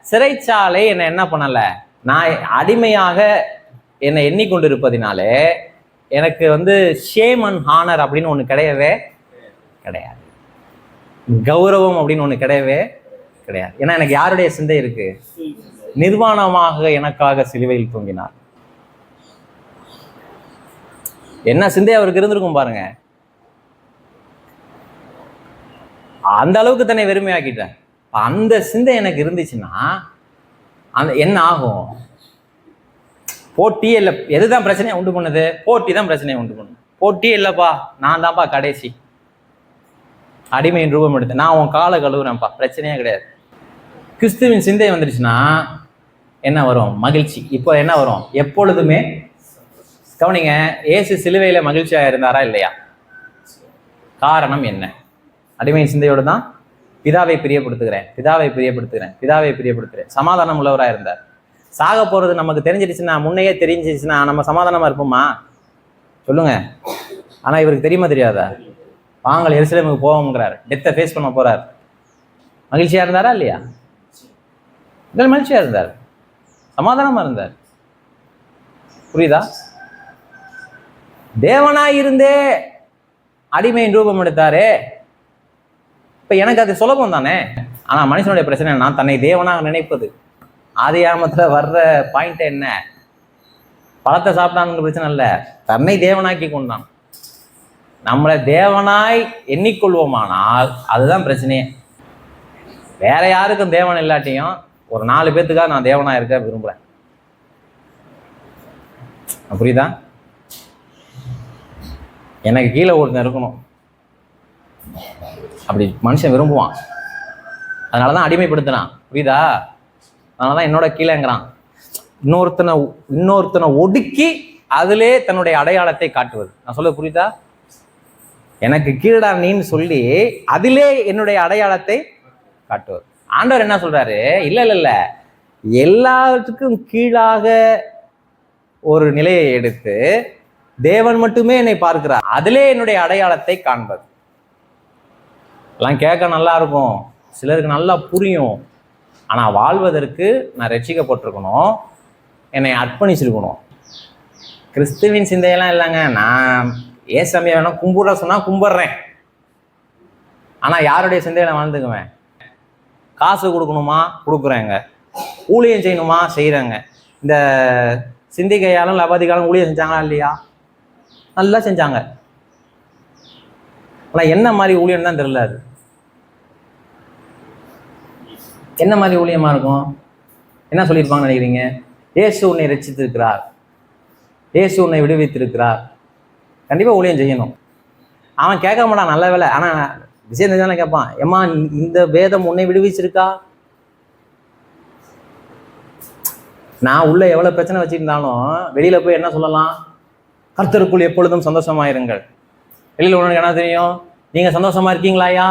சிறைச்சாலை என்ன பண்ணல, நான் அடிமையாக என்னை எண்ணிக்கொண்டிருப்பதினாலே எனக்கு ஷேம் அண்ட் ஹானர் அப்படின்னு ஒண்ணு கிடையவே கிடையாது, கௌரவம் அப்படின்னு ஒண்ணு கிடையவே கிடையாது. ஏன்னா எனக்கு யாருடைய சிந்தை இருக்கு? நிர்வாணமாக எனக்காக சிலுவையில் தூங்கினார். என்ன சிந்தை அவருக்கு இருந்திருக்கும் பாருங்க. அந்த அளவுக்கு தன்னை வெறுமையாக்கிட்டேன். அந்த சிந்தை எனக்கு இருந்துச்சுன்னா அந்த என்ன ஆகும்? போட்டி இல்லை. எதுதான் பிரச்சனையை உண்டு பண்ணுது? போட்டி தான் பிரச்சனையை உண்டு பண்ணுது. போட்டி இல்லைப்பா, நான் தான்ப்பா கடைசி அடிமையின் ரூபம் எடுத்தேன், நான் உன் காலை கழுவுறேன்ப்பா, பிரச்சனையே கிடையாது. கிறிஸ்துவின் சிந்தை வந்துருச்சுன்னா என்ன வரும்? மகிழ்ச்சி. இப்போ என்ன வரும்? எப்பொழுதுமே கவனிங்க, இயேசு சிலுவையில மகிழ்ச்சியா இருந்தாரா இல்லையா? காரணம் என்ன? அடிமையின் சிந்தையோடு தான் பிதாவை பிரியப்படுத்துகிறேன், பிதாவை பிரியப்படுத்துகிறேன், பிதாவை பிரியப்படுத்துகிறேன். சமாதானம் உள்ளவராக இருந்தார். சாக போறது நமக்கு தெரிஞ்சிடுச்சுன்னா, முன்னையே தெரிஞ்சிடுச்சுன்னா நம்ம சமாதானமா இருப்போமா? சொல்லுங்க. ஆனா இவருக்கு தெரியுமா தெரியாதா? வாங்கள் எருசலேமுக்கு போவோங்கிறார், டெத்தை ஃபேஸ் பண்ண போறார். மகிழ்ச்சியா இருந்தாரா இல்லையா? மகிழ்ச்சியா இருந்தார், சமாதானமா இருந்தார். புரியுதா? தேவனாயிருந்தே அடிமையின் ரூபம் எடுத்தாரே. இப்ப எனக்கு அது சுலபம் தானே. ஆனா மனுஷனுடைய பிரச்சனை என்ன? தன்னை தேவனாக நினைப்பது. ஆதியாகமத்துல வர்ற பாயிண்ட் என்ன? பழத்தை சாப்பிட்டான்னு பிரச்சனை இல்ல, தன்னை தேவனாக்கி கொண்டான். நம்மளை தேவனாய் எண்ணிக்கொள்வோமானால் அதுதான் பிரச்சனையே. வேற யாருக்கும் தேவன் இல்லாட்டியும் ஒரு 4 பேத்துக்காக நான் தேவனா இருக்க விரும்புறேன். புரியுதா? எனக்கு கீழே ஒருத்தன் இருக்கணும், அப்படி மனுஷன் விரும்புவான். அதனாலதான் அடிமைப்படுத்தினான். புரியுதா? அதனாலதான் என்னோட கீழேங்கிறான். இன்னொருத்தனை ஒடுக்கி அதிலே தன்னுடைய அடையாளத்தை காட்டுவது. நான் சொல்ல புரியுதா? எனக்கு கீழடா நீன்னு சொல்லி அதிலே என்னுடைய அடையாளத்தை காட்டுவது. ஆண்டவர் என்ன சொல்றாரு? இல்ல இல்ல இல்ல, எல்லாத்துக்கும் கீழாக ஒரு நிலையை எடுத்து தேவன் மட்டுமே என்னை பார்க்கிறார், அதிலே என்னுடைய அடையாளத்தை காண்பது. எல்லாம் கேட்க நல்லா இருக்கும், சிலருக்கு நல்லா புரியும். ஆனா வாழ்வதற்கு நான் ரட்சிக்கப்பட்டிருக்கணும், என்னை அர்ப்பணிச்சிருக்கணும். கிறிஸ்துவின் சிந்தையெல்லாம் இல்லைங்க. நான் ஏசாமியை வேணா கும்பிட சொன்னா கும்பிடுறேன், ஆனா யாருடைய சிந்தையில வாழ்ந்துக்குவேன்? காசு கொடுக்கணுமா? கொடுக்குறேங்க. ஊழியம் செய்யணுமா? செய்யறேங்க. இந்த சிந்திகையாலும் லபாதிகாலும் ஊழியம் செஞ்சாங்களா இல்லையா? நல்லா செஞ்சாங்க. ஆனா என்ன மாதிரி ஊழியம் தான் தெரியல. அது என்ன மாதிரி ஊழியமா இருக்கும்? என்ன சொல்லியிருப்பாங்கன்னு நினைக்கிறீங்க? இயேசு உன்னை ரட்சித்திருக்கிறார், இயேசு உன்னை விடுவித்திருக்கிறார், கண்டிப்பா ஊழியம் செய்யணும். அவன் கேட்க மாட்டான், நல்ல வேலை. ஆனா விஷயம் தெரிஞ்சானே கேட்பான், ஏம்மா இந்த வேதம் உன்னை விடுவிச்சிருக்கா? நான் உள்ள எவ்வளவு பிரச்சனை வச்சிருந்தாலும் வெளியில போய் என்ன சொல்லலாம்? கர்த்தருக்குள் எப்பொழுதும் சந்தோஷமாயிருங்கள். வெளியில உள்ளவனுக்கு என்ன தெரியும்? நீங்க சந்தோஷமா இருக்கீங்களாயா?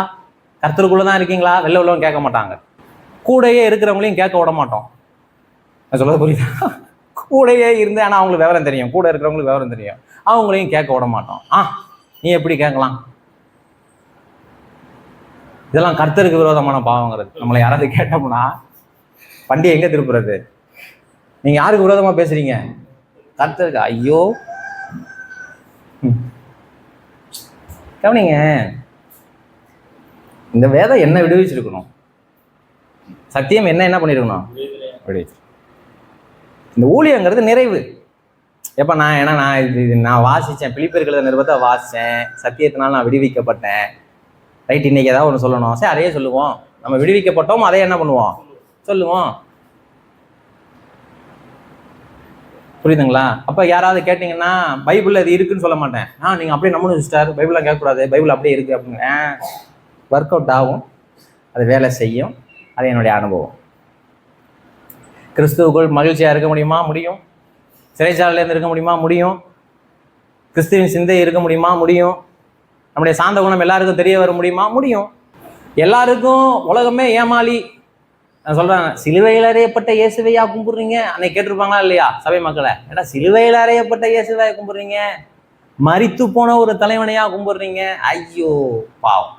கர்த்தருக்குள்ளதான் இருக்கீங்களா? வெளில உள்ளவங்க கேட்க மாட்டாங்க. கூடையே இருக்கிறவங்களையும் கேட்க விட மாட்டோம். நான் சொல்றது புரியுதா? கூடையே இருந்து, ஆனா அவங்களுக்கு விவரம் தெரியும், கூட இருக்கிறவங்களுக்கு விவரம் தெரியும், அவங்களையும் கேட்க விட மாட்டோம். நீ எப்படி கேட்கலாம்? இதெல்லாம் கர்த்தருக்கு விரோதமான பாவங்கிறது. நம்மளை யாராவது கேட்டோம்னா வண்டியை எங்க திருப்புறது? நீங்க யாருக்கு விரோதமா பேசுறீங்க? கர்த்தருக்கு. ஐயோ, கவனிங்க, இந்த வேதம் என்ன விடுவிச்சிருக்கணும்? சத்தியம் என்ன பண்ணிருக்கணும்? இந்த ஊழியங்கிறது நிறைவு. எப்ப நான் வாசிச்சேன், பிலிப்பியர்கள் நிருபத்தை வாசிச்சேன், சத்தியத்தினால நான் விடுவிக்கப்பட்டேன். ரைட், இன்னைக்கு ஏதாவது ஒன்று சொல்லணும், சரி அதையே சொல்லுவோம். நம்ம விடுவிக்கப்பட்டோம், அதே என்ன பண்ணுவோம்? சொல்லுவோம். புரியுதுங்களா? அப்ப யாராவது கேட்டீங்கன்னா பைபிள் அது இருக்குன்னு சொல்ல மாட்டேன். நீங்க அப்படியே நம்பணும் சிஸ்டர், பைபிள்லாம் கேட்கக்கூடாது, பைபிள் அப்படியே இருக்கு அப்படின்னு. ஒர்க் அவுட் ஆகும், அது வேலை செய்யும். அது என்னுடைய அனுபவம். கிறிஸ்துவுக்குள் மகிழ்ச்சியா இருக்க முடியுமா? முடியும். சிறைச்சாலையில இருந்து இருக்க முடியுமா? முடியும். கிறிஸ்துவின் சிந்தை இருக்க முடியுமா? முடியும். நம்முடைய சாந்த குணம் எல்லாருக்கும் தெரிய வர முடியுமா? முடியும். எல்லாருக்கும் உலகமே ஏமாளி. நான் சொல்றேன், சிலுவையில் அறையப்பட்ட இயேசுவையா கும்பிடுறீங்க? அன்னைக்கு கேட்டிருப்பாங்களா இல்லையா சபை மக்களை? ஏன்னா சிலுவையில் அறையப்பட்ட இயேசுவையா கும்பிடுறீங்க? மரித்து போன ஒரு தலைவனையா கும்பிடுறீங்க? ஐயோ பாவம்.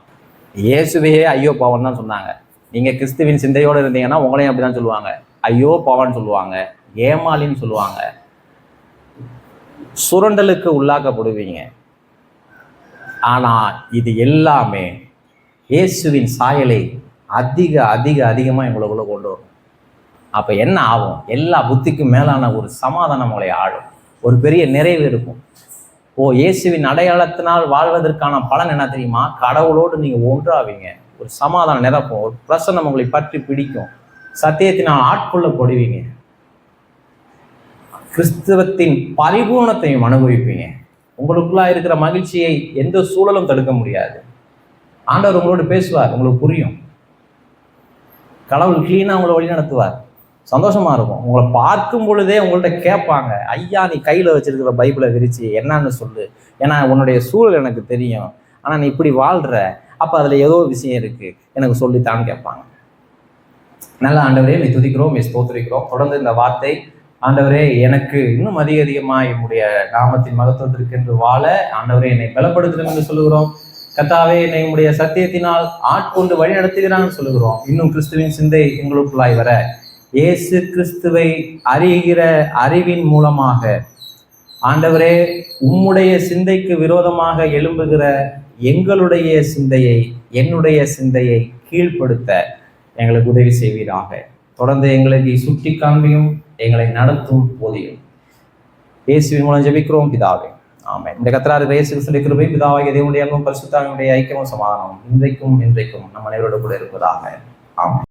இயேசுவையே ஐயோ பாவம் தான் சொன்னாங்க. நீங்க கிறிஸ்துவின் சிந்தையோடு இருந்தீங்கன்னா உங்களையும் அப்படிதான் சொல்லுவாங்க. ஐயோ பாவம்னு சொல்லுவாங்க, ஏமாளின்னு சொல்லுவாங்க, சுரண்டலுக்கு உள்ளாக்கப்படுவீங்க. ஆனா இது எல்லாமே இயேசுவின் சாயலை அதிக அதிக அதிகமா எங்களுக்குள்ள கொண்டு வரும். அப்ப என்ன ஆகும்? எல்லா புத்திக்கும் மேலான ஒரு சமாதானம் உங்களை ஆடும், ஒரு பெரிய நிறைவு இருக்கும். இயேசுவின் அடையாளத்தினால் வாழ்வதற்கான பலன் என்ன தெரியுமா? கடவுளோடு நீங்க ஒன்றாவீங்க, ஒரு சமாதானம் நிரப்பும், ஒரு பிரசன்னம் உங்களை பற்றி பிடிக்கும், சத்தியத்தினால் ஆட்கொள்ளப்படுவீங்க, கிறிஸ்தவத்தின் பரிபூர்ணத்தையும் அனுபவிப்பீங்க. உங்களுக்குள்ளா இருக்கிற மகிழ்ச்சியை எந்த சூழலும் தடுக்க முடியாது. ஆண்டவர் உங்களோடு பேசுவார், உங்களுக்கு புரியும். கடவுள் கிளீனா உங்களை வழி நடத்துவார், சந்தோஷமா இருக்கும். உங்களை பார்க்கும் பொழுதே உங்கள்கிட்ட கேட்பாங்க, ஐயா நீ கையில வச்சிருக்கிற பைபிளை விரிச்சு என்னன்னு சொல்லு, ஏன்னா உன்னுடைய சூழல் எனக்கு தெரியும், ஆனா நீ இப்படி வாழ்ற, அப்ப அதுல ஏதோ விஷயம் இருக்கு, எனக்கு சொல்லித்தான்னு கேட்பாங்க. நல்ல ஆண்டவரே நீ துதிக்கிறோம், நீ ஸ்தோத்திரிக்கிறோம். தொடர்ந்து இந்த வார்த்தை ஆண்டவரே எனக்கு இன்னும் அதிக அதிகமாக என்னுடைய நாமத்தின் மகத்துவத்திற்கு என்று வாழ ஆண்டவரே என்னை பலப்படுத்துகிறோம் என்று சொல்லுகிறோம். கர்த்தாவே என்னை உடைய சத்தியத்தினால் ஆட்கொண்டு வழி நடத்துகிறான்னு சொல்லுகிறோம். இன்னும் கிறிஸ்துவின் சிந்தை எங்களுக்குள்ளாய் வர, இயேசு கிறிஸ்துவை அறிகிற அறிவின் மூலமாக ஆண்டவரே உம்முடைய சிந்தைக்கு விரோதமாக எழும்புகிற எங்களுடைய சிந்தையை, என்னுடைய சிந்தையை கீழ்ப்படுத்த எங்களுக்கு உதவி செய்வீராக. தொடர்ந்து எங்களுக்கு சுட்டி காண்பியும், எங்களை நடத்தும் போதியும். இயேசுவின் மூலம் ஜெபிக்கிறோம் பிதாவே, ஆமென். இந்த கர்த்தராகிய இயேசு கிறிஸ்துவின் கிருபை, பிதாவாகிய தேவனுடைய அன்பும் பரிசுத்த ஆவியானவருடைய ஐக்கியமும் சமாதானமும் இன்றைக்கும் என்றைக்கும் நம் அனைவரோடு கூட இருப்பதாக. ஆமென்.